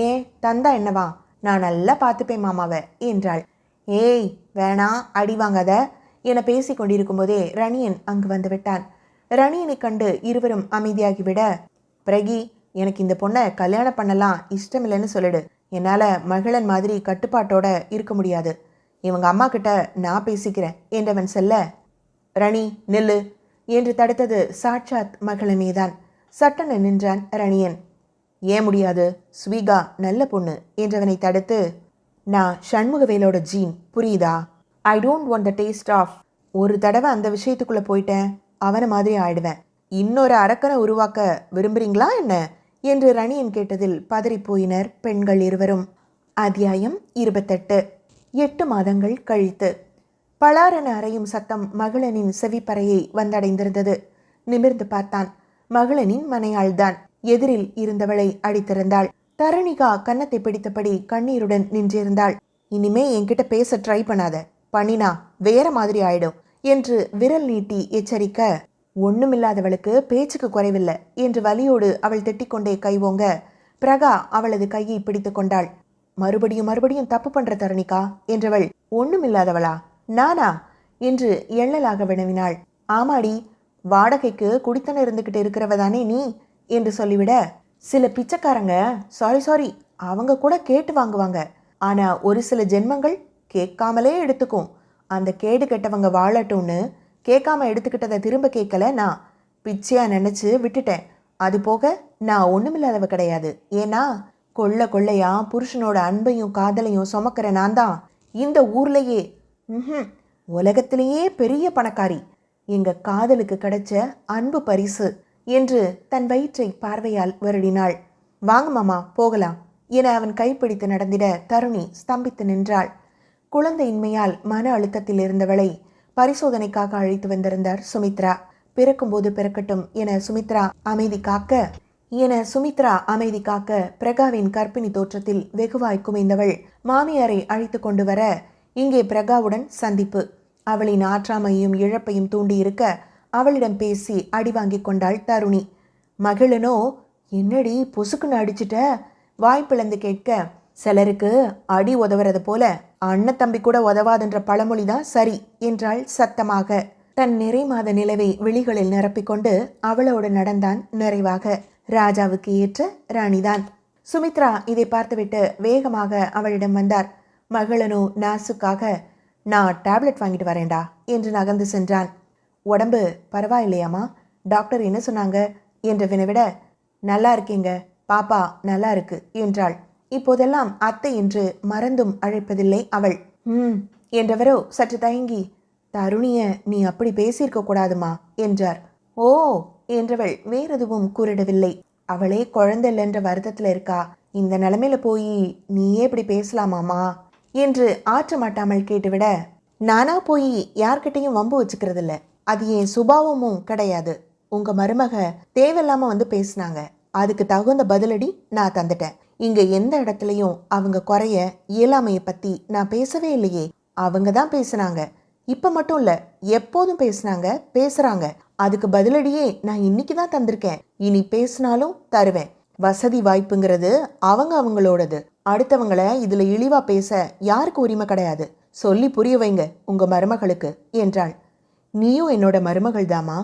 ஏன் தந்தா என்னவா, நான் நல்லா பார்த்துப்பேன் மாமாவை என்றாள். ஏய் வேணா அடி வாங்காத என பேசி கொண்டிருக்கும் போதே ரணியன் அங்கு வந்து விட்டான். ரணியனை கண்டு இருவரும் அமைதியாகிவிட, பிரகி எனக்கு இந்த பொண்ணை கல்யாணம் பண்ணலாம் இஷ்டமில்லைன்னு சொல்லிடு. என்னால் மகிழன் மாதிரி கட்டுப்பாட்டோட இருக்க முடியாது. இவங்க அம்மா கிட்ட நான் பேசிக்கிறேன் என்றவன் செல்ல, ரணி நில்லு என்று தடுத்தது சாட்சாத் மகளனேதான். சட்டென நின்றான் ரணியன். ஏன் முடியாது? ஸ்வீகா நல்ல பொண்ணு என்றவனை தடுத்து, நான் சண்முகவேலோட ஜீன், புரியுதா? I don't want the taste of. ஒரு தடவை அந்த விஷயத்துக்குள்ளே போயிட்டேன், அவனை மாதிரி ஆயிடுவேன். இன்னொரு அரக்கனை உருவாக்க விரும்புறீங்களா என்ன என்று ரணியன் கேட்டதில் பதறிப்போயினர் பெண்கள் இருவரும். அத்தியாயம் 28. 8 மாதங்கள் கழித்து பலாரென அறையும் சத்தம் மகளனின் செவிப்பறையை வந்தடைந்திருந்தது. நிமிர்ந்து பார்த்தான். மகளனின் மனையாள்தான். எதிரில் இருந்தவளை அடித்திருந்தாள். தரணிகா கன்னத்தை பிடித்தபடி கண்ணீருடன் நின்றிருந்தாள். இனிமே என்கிட்ட பேச ட்ரை பண்ணாத, பண்ணினா வேற மாதிரி ஆயிடும் என்று விரல் நீட்டி எச்சரிக்க, ஒண்ணுமில்லாதவளுக்கு பேச்சுக்கு குறைவில்லை என்று வலியோடு அவள் திட்டிக்கொண்டே கைவோங்க பிரகா அவளது கையை பிடித்து கொண்டாள். மறுபடியும் தப்பு பண்ற தரணிகா என்றவள், ஒண்ணுமில்லாதவளா நானா என்று எள்ளலாக வினவினாள். ஆமாடி, வாடகைக்கு குடித்தன இருந்துகிட்டு இருக்கிறவதானே நீ என்று சொல்லிவிட, சில பிச்சைக்காரங்க சாரி அவங்க கூட கேட்டு வாங்குவாங்க, ஆனா ஒரு சில ஜென்மங்கள் கேட்காமலே எடுத்துக்கும். அந்த கேடு கெட்டவங்க வாழட்டும்னு கேட்காம எடுத்துக்கிட்டதை திரும்ப கேட்கல. நான் பிச்சையா நினைச்சு விட்டுட்டேன். அது போக நான் ஒண்ணுமில்லாதவ கிடையாது. ஏன்னா கொள்ளையா புருஷனோட அன்பையும் காதலையும் சுமக்கிற நான் தான் இந்த ஊர்லயே உலகத்திலேயே பெரிய பணக்காரி. எங்க காதலுக்கு கிடைச்ச அன்பு பரிசு என்று தன் வயிற்றை பார்வையால் வருடினாள். வாங்க மாமா போகலாம் என அவன் கைப்பிடித்து நடந்திட தருணி ஸ்தம்பித்து நின்றாள். குழந்தையின்மையால் மன அழுத்தத்தில் இருந்தவளை பரிசோதனைக்காக அழைத்து வந்திருந்தார் சுமித்ரா. பிறக்கும்போது பிறக்கட்டும் என சுமித்ரா அமைதி காக்க, என சுமித்ரா அமைதி காக்க பிரகாவின் கர்ப்பிணி தோற்றத்தில் வெகுவாய் குமைந்தவள் மாமியாரை அழைத்து கொண்டு வர இங்கே பிரகாவுடன் சந்திப்பு. அவளின் ஆற்றாமையும் இழப்பையும் தூண்டியிருக்க அவளிடம் பேசி அடி வாங்கி கொண்டாள் தருணி. மகிழனோ என்னடி பொசுக்குன்னு அடிச்சிட்ட வாய்ப்பிழந்து கேட்க, சிலருக்கு அடி உதவுறது போல அண்ணன் தம்பி கூட உதவாதுன்ற பழமொழிதான் சரி என்றாள் சத்தமாக. தன் நிறை மாத நிலவை விழிகளில் நிரப்பிக்கொண்டு அவளோடு நடந்தான் நிறைவாக. ராஜாவுக்கு ஏற்ற ராணிதான். சுமித்ரா இதை பார்த்துவிட்டு வேகமாக அவளிடம் வந்தார். மகளனோ நாசுக்காக, நான் டேப்லெட் வாங்கிட்டு வரேன்டா என்று நகர்ந்து சென்றான். உடம்பு பரவாயில்லையாமா, டாக்டர் என்ன சொன்னாங்க என்று வினவிட, நல்லா இருக்கீங்க, பாப்பா நல்லா இருக்கு என்றாள். இப்போதெல்லாம் அத்தை என்று மறந்தும் அழைப்பதில்லை அவள். என்றவரோ சற்று தயங்கி, தருணிய நீ அப்படி பேசியிருக்க கூடாதுமா என்றார். ஓ என்றவள் வேறெதுவும் கூறிடவில்லை. அவளே குழந்தை என்ற வருத்தத்துல இருக்கா, இந்த நிலைமையில போய் நீயே இப்படி பேசலாமாமா என்று ஆற்ற மாட்டாமல் கேட்டுவிட, நானா போய் யார்கிட்டையும் வம்பு வச்சுக்கிறது இல்ல, அது என் சுபாவமும் கிடையாது. உங்க மருமக தேவையில்லாம வந்து பேசினாங்க, அதுக்கு தகுந்த பதிலடி நான் தந்துட்டேன். இங்க எந்த இடத்துலையும் அவங்க குறைய இயலாமையை பத்தி நான் பேசவே இல்லையே, அவங்க தான் பேசுனாங்க. இப்ப மட்டும் இல்ல, எப்போதும் பேசுனாங்க, பேசுறாங்க. அதுக்கு பதிலடியே நான் இன்னைக்கு தான் தந்திருக்கேன். இனி பேசினாலும் தருவேன். வசதி வாய்ப்புங்கிறது அவங்களோடது. அடுத்தவங்களை இதுல இழிவா பேச யாருக்கு உரிமை கிடையாது. சொல்லி புரிய வைங்க உங்க மருமகளுக்கு என்றாள். நீயும் என்னோட மருமகள் தாமா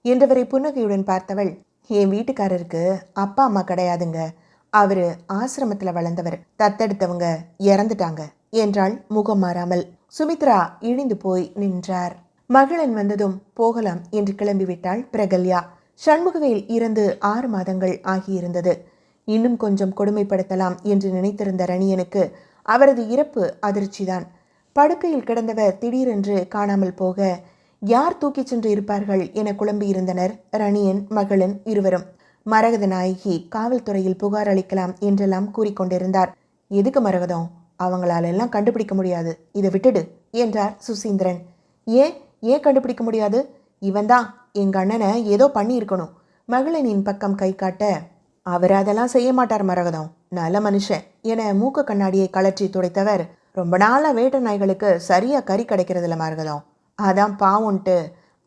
என்றவரை புன்னகையுடன் பார்த்தவள், என் வீட்டுக்காரருக்கு அப்பா அம்மா கிடையாதுங்க, அவரு ஆசிரமத்துல வளர்ந்தவர், தத்தெடுத்தவங்க இறந்துட்டாங்க என்றாள் முகம் மாறாமல். சுமித்ரா இழிந்து போய் நின்றார். மகளன் வந்ததும் போகலாம் என்று கிளம்பிவிட்டாள் பிரகல்யா. சண்முகவேல் இறந்து 6 மாதங்கள் ஆகியிருந்தது. இன்னும் கொஞ்சம் கொடுமைப்படுத்தலாம் என்று நினைத்திருந்த ரணியனுக்கு அவரது இறப்பு அதிர்ச்சிதான். படுக்கையில் கிடந்தவர் திடீரென்று காணாமல் போக யார் தூக்கிச் சென்று இருப்பார்கள் என குழம்பியிருந்தனர் ரணியன் மகளன் இருவரும். மரகத நாயகி காவல்துறையில் புகார் அளிக்கலாம் என்றெல்லாம் கூறிக்கொண்டிருந்தார். எதுக்கு மரகதம், அவங்களால எல்லாம் கண்டுபிடிக்க முடியாது, இதை விட்டுடு என்றார் சுசீந்திரன். ஏன் கண்டுபிடிக்க முடியாது? இவன் தான் எங்க அண்ணனை ஏதோ பண்ணி இருக்கணும். மகளினின் பக்கம் கை காட்ட, அவர் அதெல்லாம் செய்ய மாட்டார் மரகதம், நல்ல மனுஷன் என மூக்க கண்ணாடியை கலற்றி துடைத்தவர், ரொம்ப நாளா வேட்டை நாய்களுக்கு சரியா கறி கிடைக்கிறதில்ல மரகதம், அதான் பாவுன்ட்டு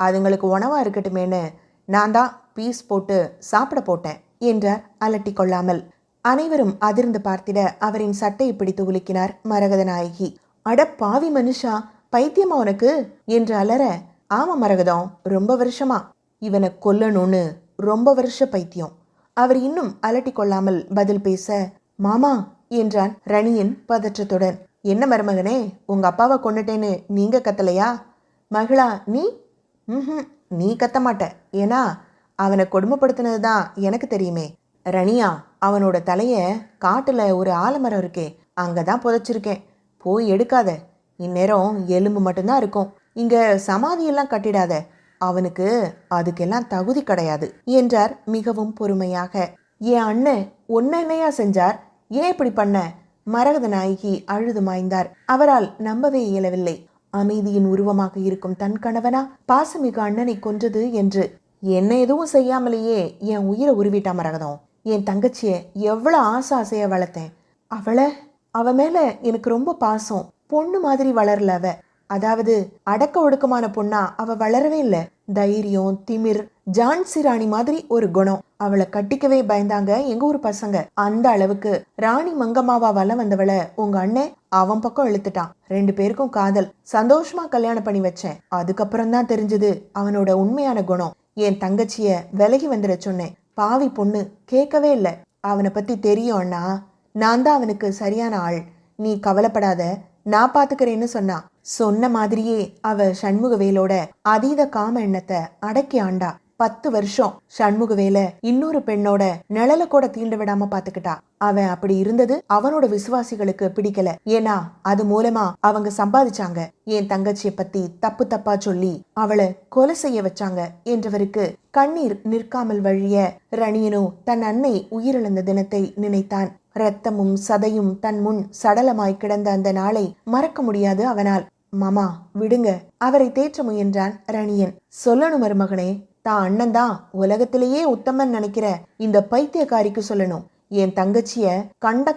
அதுங்களுக்கு உணவா இருக்கட்டுமேனு நான் தான் பீஸ் போட்டு சாப்பிட போட்டேன் என்றார் அலட்டி கொள்ளாமல். அனைவரும் அதிர்ந்து பார்த்திட அவரின் சட்டையை பிடித்து உலுக்கினார் மரகத நாயகி. அட பாவி மனுஷா, பைத்தியமா உனக்கு என்று அலற, ஆமா மரகதம், ரொம்ப வருஷமா இவனை கொல்லணும்னு ரொம்ப வருஷ பைத்தியம். அவர் இன்னும் அலட்டி கொள்ளாமல் பதில் பேச, மாமா என்றான் ரணியன் பதற்றத்துடன். என்ன மருமகனே, உங்க அப்பாவை கொண்டுட்டேன்னு நீங்க கத்தலையா? மகளா நீ? நீ கத்த மாட்ட, ஏன்னா அவனை கொடுமைப்படுத்தினது தான் எனக்கு தெரியுமே. ரணியா, அவனோட தலைய காட்டுல ஒரு ஆலமரம் இருக்கே, அங்கதான் புதைச்சிருக்கேன், போய் எடுக்காத. இந்நேரம் எலும்பு மட்டும்தான் இருக்கும், இங்க சமாதியெல்லாம் கட்டிடாத, அவனுக்கு அதுக்கெல்லாம் தகுதி கிடையாது என்றார் மிகவும் பொறுமையாக. என் அண்ணன் ஒன்ன என்னையா செஞ்சார், ஏன் இப்படி பண்ண? மரகத நாயகி அழுது மாய்ந்தார். அவரால் நம்பவே இயலவில்லை. அமைதியின் உருவமாக இருக்கும் தன் கணவனா பாசமிகு அண்ணனை கொன்றது என்று. என்ன எதுவும் செய்யாமலேயே என் உயிரை உருவிட்டா மரகதம். என் தங்கச்சிய எவ்வளவு ஆசையா வளர்த்தேன். அவ மேல எனக்கு ரொம்ப பாசம். பொண்ணு மாதிரி வளரல அவ. அதாவது அடக்க ஒடுக்கமான பொண்ணா அவ வளரவே இல்லை. தைரியம், திமிர், ஜான்சி ராணி மாதிரி ஒரு குணம். அவளை கட்டிக்கவே பயந்தாங்க எங்க ஊர் பசங்க. அந்த அளவுக்கு ராணி மங்கம்மாவா வளம் வந்தவளை உங்க அண்ணன் அவன் பக்கம் இழுத்துட்டான். 2 பேருக்கும் காதல். சந்தோஷமா கல்யாணம் பண்ணி வச்சேன். அதுக்கப்புறம் தான் தெரிஞ்சது அவனோட உண்மையான குணம். என் தங்கச்சிய விலகி வந்துட சொன்னேன். பாவி பொண்ணு கேட்கவே இல்லை. அவனை பத்தி தெரியும் அண்ணா, நான் தான் அவனுக்கு சரியான ஆள், நீ கவலைப்படாத, நான் பாத்துக்கிறேன்னு சொன்னா. சொன்ன மாதிரியே அவ சண்முகவேலோட அதீத காம எண்ணத்தை அடக்கி ஆண்டா. 10 வருஷம் சண்முகவேல இன்னொரு பெண்ணோட நிழல கூட தீண்ட விடாம பாத்துக்கிட்டா. அவன் அப்படி இருந்தது அவனோட விசுவாசிகளுக்கு பிடிக்கல. ஏன்னா அது மூலமா அவங்க சம்பாதிச்சாங்க. என் தங்கச்சிய பத்தி தப்பு தப்பா சொல்லி அவளை கொலை செய்ய வச்சாங்க என்றவருக்கு கண்ணீர் நிற்காமல் வழிய ரணியனோ தன் அன்னை உயிரிழந்த தினத்தை நினைத்தான். இரத்தமும் சதையும் தன் முன் சடலமாய் கிடந்த அந்த நாளை மறக்க முடியாது அவனால். மாமா விடுங்க, அவரை தேற்ற முயன்றான் ரணியன். சொல்லணும் மருமகனே, தான் அண்ணன் தான் உலகத்திலேயே உத்தமன் நினைக்கிற இந்த பைத்தியக்காரிக்கு சொல்லணும். என் தங்கச்சிய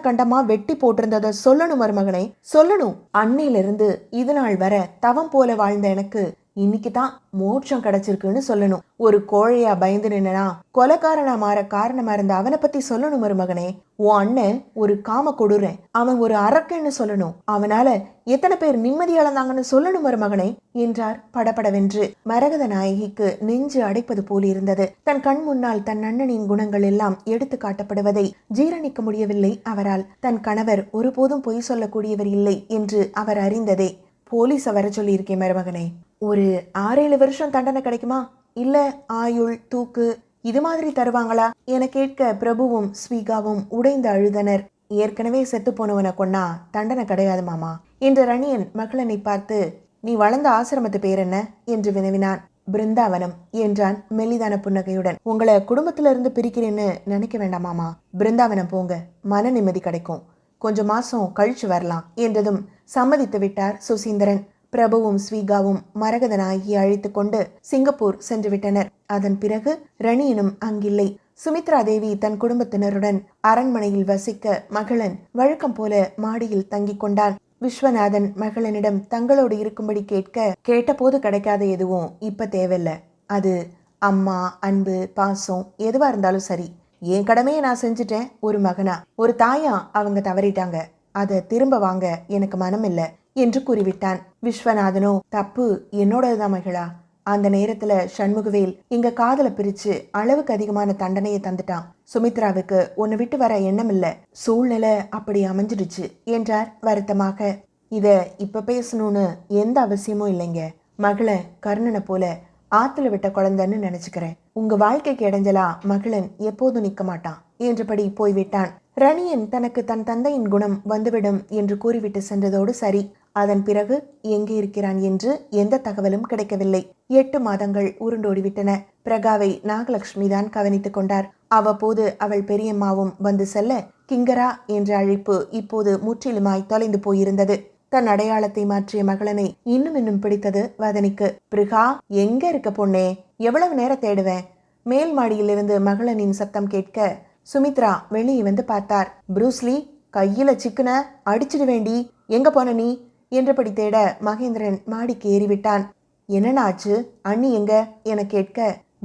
கண்டமா வெட்டி போட்டிருந்தத சொல்லணும் மருமகனே, சொல்லணும். அன்னையிலிருந்து இது நாள் வர தவம் போல வாழ்ந்த எனக்கு இன்னைக்கு தான் மோட்சம் கிடைச்சிருக்குன்னு சொல்லணும். ஒரு கோழையா பயந்து நின்னா கொலைக்காரனா மாற காரணமா இருந்த அவனை பத்தி சொல்லணும் மருமகனே. உன் அண்ணன் ஒரு காம கொடுறேன், அவன் ஒரு அரக்கன்னு சொல்லணும். அவனால எத்தனை பேர் நிம்மதி இழந்தாங்கன்னு சொல்லணும் மருமகனே என்றார் படபடவென்று. மரகத நாயகிக்கு நெஞ்சு அடைப்பது போல் இருந்தது. தன் கண் முன்னால் தன் அண்ணனின் குணங்கள் எல்லாம் எடுத்து காட்டப்படுவதை ஜீரணிக்க முடியவில்லை அவரால். தன் கணவர் ஒருபோதும் பொய் சொல்லக்கூடியவர் இல்லை என்று அவர் அறிந்ததே. போலீஸை வர சொல்லியிருக்கேன் மருமகனே, ஒரு 6-7 வருஷம் தண்டனை கிடைக்குமா, இல்ல ஆயுள் தூக்கு இது மாதிரி தருவாங்களா என கேட்க பிரபுவும் ஸ்வீகாவும் உடைந்து அழுதனர். ஏற்கனவே செத்து போனவனை கொன்னா தண்டனை கிடையாது மாமா என்ற ரணியன் மகளனை பார்த்து, நீ வளர்ந்த ஆசிரமத்து பேர் என்ன என்று வினவினான். பிருந்தாவனம் என்றான் மெல்லிதான புன்னகையுடன். உங்களை குடும்பத்தில இருந்து பிரிக்கிறேன்னு நினைக்க வேண்டாம் மாமா, பிருந்தாவனம் போங்க, மன நிம்மதி கிடைக்கும், கொஞ்சம் மாசம் கழிச்சு வரலாம் என்றதும் சம்மதித்து விட்டார் சுசீந்திரன். பிரபுவும் ஸ்வீகாவும் மரகத நாயகியை அழைத்து கொண்டு சிங்கப்பூர் சென்று விட்டனர். அதன் பிறகு ரணியனும் அங்கில்லை. சுமித்ரா தேவி தன் குடும்பத்தினருடன் அரண்மனையில் வசிக்க மகளன் வழக்கம் போல மாடியில் தங்கிக் கொண்டான். விஸ்வநாதன் மகளனிடம் தங்களோடு இருக்கும்படி கேட்டபோது கிடைக்காத எதுவும் இப்ப தேவையில்ல. அது அம்மா அன்பு பாசம் எதுவா இருந்தாலும் சரி, என் கடமையை நான் செஞ்சுட்டேன். ஒரு மகனா ஒரு தாயா அவங்க தவறிட்டாங்க, அதை திரும்ப வாங்க எனக்கு மனம் இல்லை என்று கூறிவிட்டான். விஸ்வநாதனோ, தப்பு என்னோடதுதான் மகளா. அந்த நேரத்துல சண்முகவேல் எங்க காதல பிரிச்சு அளவுக்கு அதிகமான தண்டனையை தந்துட்டான். சுமித்ராவுக்கு உன்னை விட்டு வர எண்ணம் இல்ல, சூழ்நிலை அப்படி அமைஞ்சிடுச்சு என்றார் வருத்தமாக. இத இப்ப பேசணும்னு எந்த அவசியமும் இல்லைங்க. மகளை கர்ணனை போல ஆத்துல விட்ட குழந்தைன்னு நினைச்சுக்கிறேன். உங்க வாழ்க்கைக்கு இடைஞ்சலா மகளன் எப்போதும் நிக்க மாட்டான் என்றபடி போய்விட்டான். ரணியன் தனக்கு தன் தந்தையின் குணம் வந்துவிடும் என்று கூறிவிட்டு சென்றதோடு சரி. அதன் பிறகு எங்கே இருக்கிறான் என்று எந்த தகவலும் கிடைக்கவில்லை. 8 மாதங்கள் உருண்டோடிவிட்டன. பிரகாவை நாகலட்சுமி தான் கவனித்துக் கொண்டார். அவ்வப்போது அவள் பெரியம்மாவும் வந்து செல்ல கிங்கரா என்ற அழைப்பு இப்போது முற்றிலுமாய் தொலைந்து போயிருந்தது. தன் அடையாளத்தை மாற்றிய மகளனை இன்னும் பிடித்தது வதனிக்கு. பிருகா, எங்க இருக்க பொண்ணே, எவ்வளவு நேரம் தேடுவேன்? மேல் மாடியிலிருந்து மகளனின் சத்தம் கேட்க சுமித்ரா வெளியே வந்து பார்த்தார். புரூஸ்லி, கையில சிக்கன அடிச்சிடு வேண்டி, எங்க போன நீ என்றபடி தேட மகேந்திரன் மாடிக்கு ஏறிவிட்டான். என்னன்னாச்சு, அண்ணி எங்க என கேட்க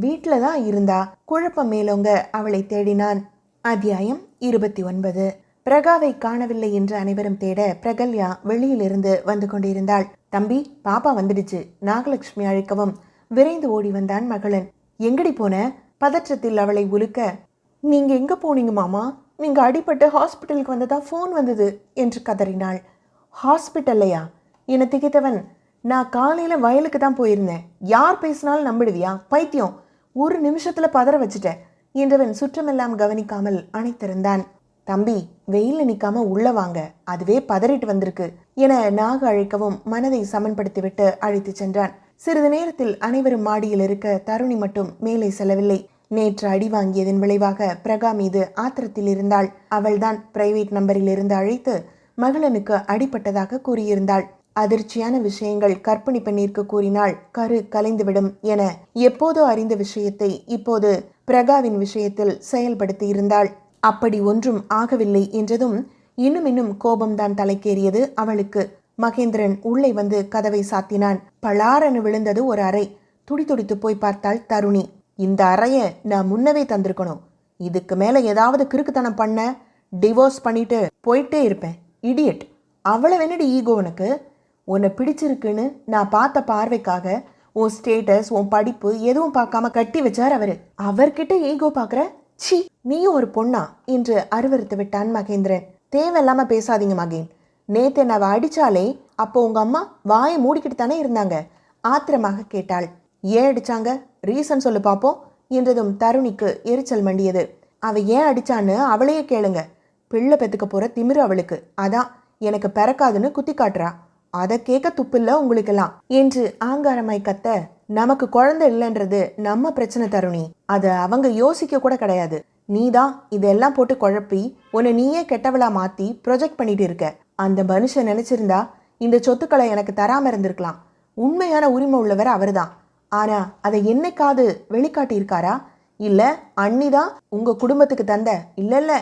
வீட்டுலதான் இருந்தா. குழப்பம் மேலோங்க அவளை தேடினான். அத்தியாயம் 29. பிரகாவை காணவில்லை என்று அனைவரும் தேட பிரகல்யா வெளியிலிருந்து வந்து கொண்டிருந்தாள். தம்பி, பாப்பா வந்துடுச்சு, நாகலட்சுமி அழைக்கவும் விரைந்து ஓடி வந்தான் மகளன். எங்கடி போன? பதற்றத்தில் அவளை உலுக்க, நீங்க எங்க போனீங்க மாமா? நீங்க அடிபட்டு ஹாஸ்பிட்டலுக்கு வந்ததா ஃபோன் வந்தது என்று கதறினாள். ஹாஸ்பிட்டல்லையா என திகைத்தவன், நான் காலையில வயலுக்கு தான் போயிருந்தேன். யார் பேசினாலும் நம்பிடுவியா? பைத்தியம், ஒரு நிமிஷத்துல பதற வச்சுட்டேன் என்றவன் சுற்றமெல்லாம் கவனிக்காமல் அணைத்திருந்தான். தம்பி, வெயில நிக்காம உள்ள வாங்க, அதுவே பதறிட்டு வந்திருக்கு என நாக அழைக்கவும் மனதை சமன்படுத்திவிட்டு அழைத்து சென்றான். சிறிது நேரத்தில் அனைவரும் மாடியில் இருக்க தருணி மட்டும் மேலே செல்லவில்லை. நேற்று அடி வாங்கியதன் விளைவாக பிரகா மீது ஆத்திரத்தில் இருந்தாள். அவள்தான் பிரைவேட் நம்பரில் இருந்து அழைத்து மகளனுக்கு அடிபட்டதாக கூறியிருந்தாள். அதிர்ச்சியான விஷயங்கள் கர்ப்பிணி பெண்ணிற்கு கூறினால் கரு கலைந்துவிடும் என எப்போதோ அறிந்த விஷயத்தை இப்போது பிரகாவின் விஷயத்தில் செயல்படுத்தி இருந்தாள். அப்படி ஒன்றும் ஆகவில்லை என்றதும் இன்னும் கோபம்தான் தலைக்கேறியது அவளுக்கு. மகேந்திரன் உள்ளே வந்து கதவை சாத்தினான். பளாரென விழுந்தது ஒரு அறை. துடித்து போய் பார்த்தாள் தருணி. இந்த அறைய நான் முன்னவே தந்திருக்கணும். இதுக்கு மேல ஏதாவது கிறுக்குத்தனம் பண்ண டிவோர்ஸ் பண்ணிட்டு போயிட்டே இருப்பேன். இடியட், அவ்வளவு என்னடி ஈகோ உனக்கு? உன்னை பிடிச்சிருக்குன்னு நான் பார்த்த பார்வைக்காக உன் ஸ்டேட்டஸ் உன் படிப்பு எதுவும் பார்க்காம கட்டி வச்சார் அவரு. அவர்கிட்ட ஈகோ பார்க்குற? சி, நீயும் ஒரு பொண்ணா என்று அருவறுத்து விட்டான் மகேந்திரன். தேவையில்லாம பேசாதீங்க மகேன். நேத்து நான் அடிச்சாலே அப்போ உங்க அம்மா வாயை மூடிக்கிட்டு தானே இருந்தாங்க. ஆத்திரமாக கேட்டாள். ஏன் அடிச்சாங்க? ரீசன் சொல்லு பாப்போம் என்றதும் தருணிக்கு எரிச்சல் மண்டியது. அவ ஏன் அடிச்சான்னு அவளையே கேளுங்க. பிள்ளை பெத்துக்க போற திமிரு அவளுக்கு. அதான் எனக்கு பிறக்காதுன்னு குத்தி காட்டுறா. அதை கேட்க துப்பில்ல உங்களுக்கெல்லாம் என்று ஆங்காரமாய் கத்த, நமக்கு குழந்தை இல்லைன்றது நம்ம பிரச்சனை தருணி, அதை அவங்க யோசிக்க கூட கிடையாது. நீதான் இதெல்லாம் போட்டு குழப்பி உன்னை நீயே கெட்டவளா மாத்தி ப்ரொஜெக்ட் பண்ணிட்டு இருக்க. அந்த மனுஷன் நினைச்சிருந்தா இந்த சொத்துக்களை எனக்கு தராம இருந்திருக்கலாம். உண்மையான உரிமை உள்ளவர் அவர்தான். ஆனா அதை என்னைக்காவது வெளிக்காட்டியிருக்காரா? இல்ல அண்ணிதான் உங்க குடும்பத்துக்கு தந்த இல்ல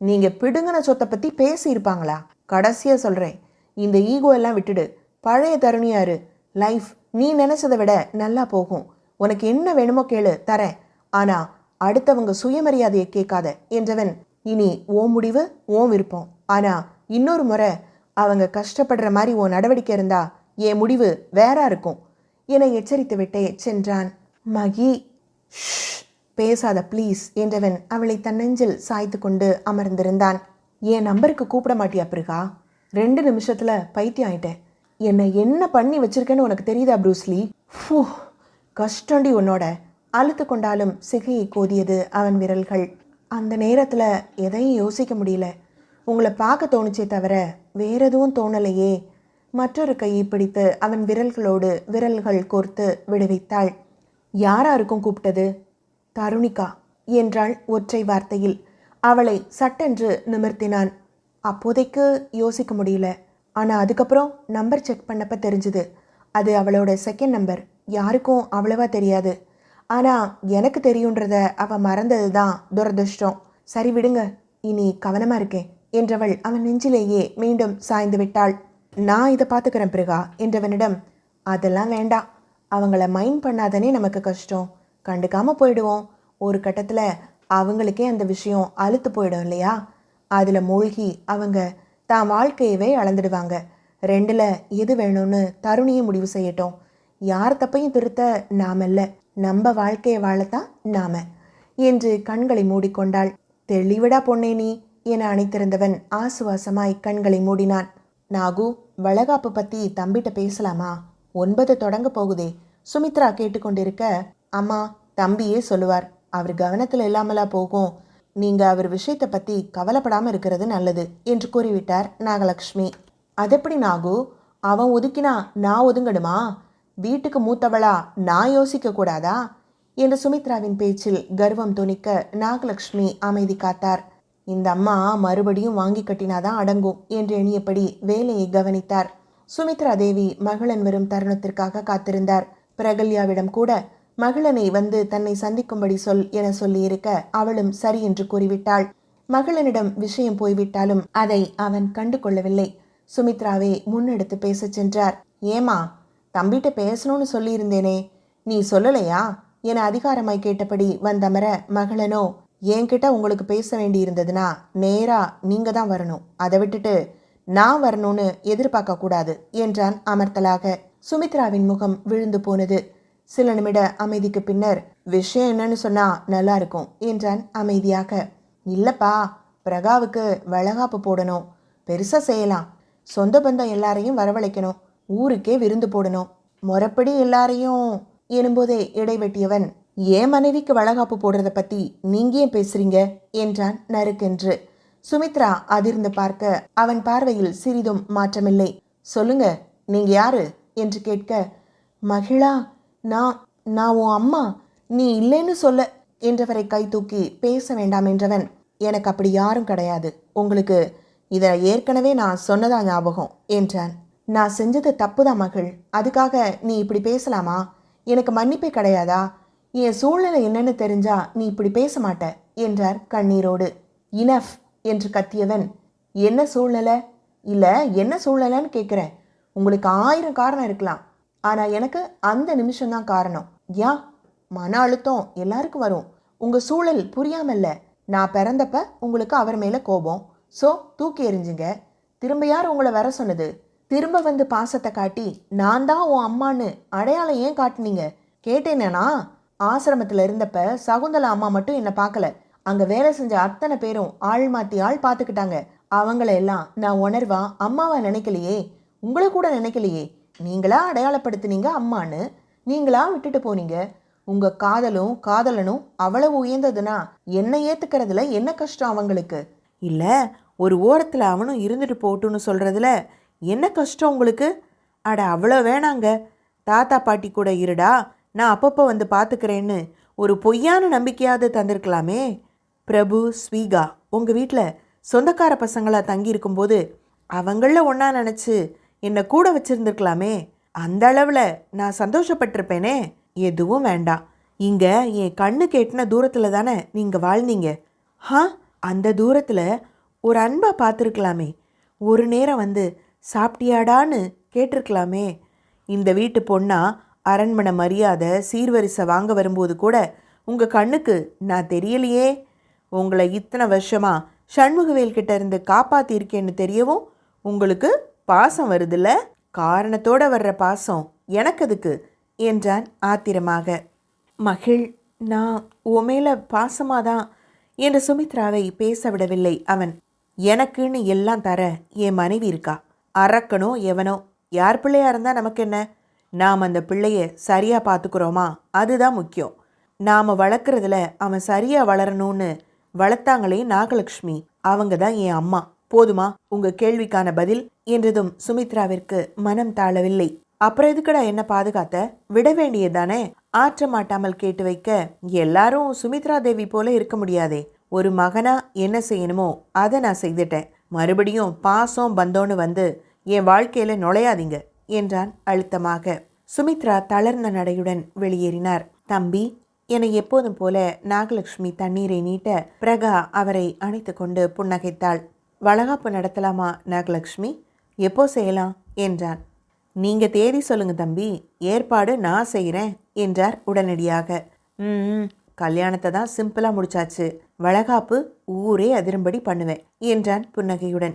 நீங்க பிடுங்கின சொத்தை பத்தி பேசியிருப்பாங்களா? கடைசியா சொல்றேன், இந்த ஈகோ எல்லாம் விட்டுடு, பழைய தருணியாரு. லைஃப் நீ நினைச்சதை விட நல்லா போகும். உனக்கு என்ன வேணுமோ கேளு, தரேன். ஆனா அடுத்தவங்க சுயமரியாதையை கேட்காத என்றவன், இனி ஓ முடிவு ஓ விருப்பம். ஆனா இன்னொரு முறை அவங்க கஷ்டப்படுற மாதிரி ஓ நடவடிக்கை இருந்தா என் முடிவு வேற இருக்கும் என எச்சரித்து விட்டே சென்றான். மகி, பேசாத ப்ளீஸ் என்றவன் அவளை தன் நெஞ்சில் சாய்த்து கொண்டு அமர்ந்திருந்தான். என் நம்பருக்கு கூப்பிட மாட்டியா பிருகா? 2 நிமிஷத்துல பைத்தியம் ஆயிட்டேன். என்னை என்ன பண்ணி வச்சிருக்கேன்னு உனக்கு தெரியுதா ப்ரூஸ்லி? ஃபூ, கஷ்டண்டி உன்னோட. அழுத்து கொண்டாலும் சிகையை கோதியது அவன் விரல்கள். அந்த நேரத்தில் எதையும் யோசிக்க முடியல. உங்களை பார்க்க தோணுச்சே தவிர வேற எதுவும் தோணலையே. மற்றொரு கையை பிடித்து அவன் விரல்களோடு விரல்கள் கோர்த்து விடுவித்தாள். யாராருக்கும் கூப்பிட்டது? தருணிகா என்றாள் ஒற்றை வார்த்தையில். அவளை சட்டென்று நிமிர்த்தினான். அப்போதைக்கு யோசிக்க முடியல. ஆனால் அதுக்கப்புறம் நம்பர் செக் பண்ணப்ப தெரிஞ்சுது அது அவளோட செகண்ட் நம்பர். யாருக்கும் அவ்வளவா தெரியாது. ஆனால் எனக்கு தெரியுன்றத அவள் மறந்தது தான் துரதிருஷ்டம். சரி விடுங்க, இனி கவனமாக இருக்கேன் என்றவள் அவன் நெஞ்சிலேயே மீண்டும் சாய்ந்து விட்டாள். நான் இதை பார்த்துக்கிறேன் பிருகா என்றவனிடம், அதெல்லாம் வேண்டாம், அவங்கள மைண்ட் பண்ணாதானே நமக்கு கஷ்டம். கண்டுக்காமல் போயிடுவோம். ஒரு கட்டத்தில் அவங்களுக்கே அந்த விஷயம் அழுத்து போயிடும் இல்லையா? அதில் மூழ்கி அவங்க தான் வாழ்க்கையவே அளந்துடுவாங்க. 2ல் எது வேணும்னு தருணியை முடிவு செய்யட்டும். யார் தப்பையும் திருத்த நாமல்ல, நம்ம வாழ்க்கையை வாழத்தான் நாம என்று கண்களை மூடிக்கொண்டாள். தெளிவிடா பொன்னே நீ என அணைத்திருந்தவன் ஆசுவாசமாய் கண்களை மூடினான். நாகு, வளகாப்பு பற்றி தம்பிட்ட பேசலாமா? 9 தொடங்க போகுதே. சுமித்ரா கேட்டுக்கொண்டிருக்க, அம்மா தம்பியே சொல்லுவார், அவர் கவனத்தில் இல்லாமலா போகும். நீங்கள் அவர் விஷயத்தை பற்றி கவலைப்படாமல் இருக்கிறது நல்லது என்று கூறிவிட்டார் நாகலட்சுமி. அதெப்படி நாகு? அவன் ஒதுக்கினா நான் ஒதுங்கணுமா? வீட்டுக்கு மூத்தவளா நான் யோசிக்க கூடாதா என்று சுமித்ராவின் பேச்சில் கர்வம் துணிக்க நாகலட்சுமி அமைதி காத்தார். இந்த அம்மா மறுபடியும் வாங்கி கட்டினாதான் அடங்கும் என்று எண்ணியபடி வேலையை கவனித்தார். சுமித்ரா தேவி மகளன் வரும் தருணத்திற்காக காத்திருந்தார். பிரகல்யாவிடம் கூட மகளனை வந்து தன்னை சந்திக்கும்படி சொல் என சொல்லியிருக்க அவளும் சரி என்று கூறிவிட்டாள். மகளனிடம் விஷயம் போய்விட்டாலும் அதை அவன் கண்டு கொள்ளவில்லை. சுமித்ராவே முன்னெடுத்து பேசச் சென்றார். ஏமா, தம்பிட்ட பேசணும்னு சொல்லியிருந்தேனே, நீ சொல்லலையா என அதிகாரமாய் கேட்டபடி வந்தமர மகளனோ, என்கிட்ட உங்களுக்கு பேச வேண்டி இருந்ததுன்னா நேரா நீங்க தான் வரணும், அதை விட்டுட்டு நான் வரணும்னு எதிர்பார்க்க கூடாது என்றான் அமர்த்தலாக. சுமித்ராவின் முகம் விழுந்து போனது. சில நிமிட அமைதிக்கு பின்னர், விஷயம் என்னன்னு சொன்னா நல்லா இருக்கும் என்றான் அமைதியாக. இல்லப்பா, பிரகாவுக்கு வளகாப்பு போடணும், பெருசா செய்யலாம். சொந்த பந்தம் எல்லாரையும் வரவழைக்கணும், ஊருக்கே விருந்து போடணும், முறைப்படி எல்லாரையும் எனும்போதே இடைவெட்டியவன், ஏன் மனைவிக்கு வளகாப்பு போடுறத பத்தி நீங்க ஏன் பேசுறீங்க என்றான் நறுக்கென்று. சுமித்ரா அதிர்ந்து பார்க்க அவன் பார்வையில் சிறிதும் மாற்றமில்லை. சொல்லுங்க, நீங்க யாரு என்று கேட்க, மகிழா, நான் உன் அம்மா, நீ இல்லைன்னு சொல்ல என்றவரை கை தூக்கி பேச வேண்டாம் என்றவன், எனக்கு அப்படி யாரும் கிடையாது, உங்களுக்கு இதை ஏற்கனவே நான் சொன்னதா ஞாபகம் என்றான். நான் செஞ்சது தப்புதான் மகள், அதுக்காக நீ இப்படி பேசலாமா? எனக்கு மன்னிப்பே கிடையாதா? என் சூழ்நிலை என்னன்னு தெரிஞ்சா நீ இப்படி பேச மாட்ட என்றார் கண்ணீரோடு. இனஃப் என்று கத்தியவன், என்ன சூழ்நிலை? இல்லை என்ன சூழ்நிலைன்னு கேட்குறேன். உங்களுக்கு 1000 காரணம் இருக்கலாம், ஆனால் எனக்கு அந்த நிமிஷம்தான் காரணம். மன அழுத்தம் எல்லாருக்கும் வரும். உங்கள் சூழல் புரியாமல்ல. நான் பிறந்தப்ப உங்களுக்கு அவர் மேலே கோபம், ஸோ தூக்கி எறிஞ்சுங்க. திரும்ப யார் உங்களை வர சொன்னது? திரும்ப வந்து பாசத்தை காட்டி நான் தான் உன் அம்மான்னு அடையாளம் ஏன் காட்டுனீங்க? கேட்டேனா? ஆசிரமத்தில் இருந்தப்ப சகுந்தலா அம்மா மட்டும் என்னை பார்க்கல, அங்கே வேலை செஞ்ச அத்தனை பேரும் ஆள் மாற்றி ஆள் பார்த்துக்கிட்டாங்க. அவங்கள எல்லாம் நான் உணர்வா அம்மாவா நினைக்கலையே, உங்களை கூட நினைக்கலையே. நீங்களா அடையாளப்படுத்தினீங்க அம்மான்னு, நீங்களா விட்டுட்டு போனீங்க. உங்கள் காதலனும் அவ்வளவு உயர்ந்ததுன்னா என்னை ஏற்றுக்கிறதுல என்ன கஷ்டம் அவங்களுக்கு? இல்லை, ஒரு ஓரத்தில் அவனும் இருந்துட்டு போட்டுன்னு சொல்கிறதுல என்ன கஷ்டம் உங்களுக்கு? அட அவ்வளோ வேணாங்க, தாத்தா பாட்டி கூட இருடா, நான் அப்பப்போ வந்து பார்த்துக்கிறேன்னு ஒரு பொய்யான நம்பிக்கையாவது தந்திருக்கலாமே. பிரபு, ஸ்வீகா உங்கள் வீட்டில் சொந்தக்கார பசங்களாக தங்கியிருக்கும்போது அவங்களில் ஒன்றா நினச்சி என்னை கூட வச்சுருந்துருக்கலாமே. அந்த அளவில் நான் சந்தோஷப்பட்டிருப்பேனே. எதுவும் வேண்டாம். இங்க என் கண்ணு கெட்டின தூரத்துல தானே நீங்க வாழ்ந்தீங்க. ஹா, அந்த தூரத்துல ஒரு அன்பா பார்த்துருக்கலாமே. ஒரு நேரம் வந்து சாப்பிட்டியாடான்னு கேட்டிருக்கலாமே. இந்த வீட்டு பொண்ணா அரண்மனை மரியாதை சீர்வரிசை வாங்க வரும்போது கூட உங்க கண்ணுக்கு நான் தெரியலையே. உங்களை இத்தனை வருஷமா சண்முகவேல் கிட்ட இருந்து காப்பாத்திருக்கேன்னு தெரியவும் உங்களுக்கு பாசம் வருதுல்ல. காரணத்தோட வர்ற பாசம் எனக்கு அதுக்கு என்றான் ஆத்திரமாக. மகிழ், நான் உன் மேல பாசமாதான் என்று சுமித்ராவை பேச விடவில்லை அவன். எனக்குன்னு எல்லாம் தர என் மனைவி இருக்கா. அரக்கனோ எவனோ யார் பிள்ளையா இருந்தா நமக்கு என்ன? நாம் அந்த பிள்ளைய சரியா பார்த்துக்கிறோமா, அதுதான் முக்கியம். நாம் வளர்க்குறதுல அவன் சரியா வளரணும்னு வளர்த்தாங்களே நாகலட்சுமி, அவங்க தான் என் அம்மா. போதுமா உங்க கேள்விக்கான பதில் என்றதும் சுமித்ராவிற்கு மனம் தாழவில்லை. அப்புறம் எதுக்கடா என்ன பாதுகாத்த? விட வேண்டியதானே? ஆற்ற மாட்டாமல் கேட்டு வைக்க, எல்லாரும் சுமித்ரா தேவி போல இருக்க முடியாதே. ஒரு மகனா என்ன செய்யணுமோ அதை நான் செய்துட்டேன். மறுபடியும் பாசம் பந்தோன்னு வந்து என் வாழ்க்கையில நுழையாதீங்க என்றான் அழுத்தமாக. சுமித்ரா தளர்ந்த நடையுடன் வெளியேறினார். தம்பி, என எப்போதும் போல நாகலட்சுமி தண்ணீரை நீட்ட பிரகா அவரை அணைத்து கொண்டு புன்னகைத்தாள். வளகாப்பு நடத்தலாமா நாகலட்சுமி? எப்போ செய்யலாம் என்றான். நீங்க தேதி சொல்லுங்க தம்பி, ஏற்பாடு நான் செய்கிறேன் என்றார் உடனடியாக. கல்யாணத்தை தான் சிம்பிளா முடிச்சாச்சு, வளகாப்பு ஊரே அதிரும்படி பண்ணுவேன் என்றான் புன்னகையுடன்.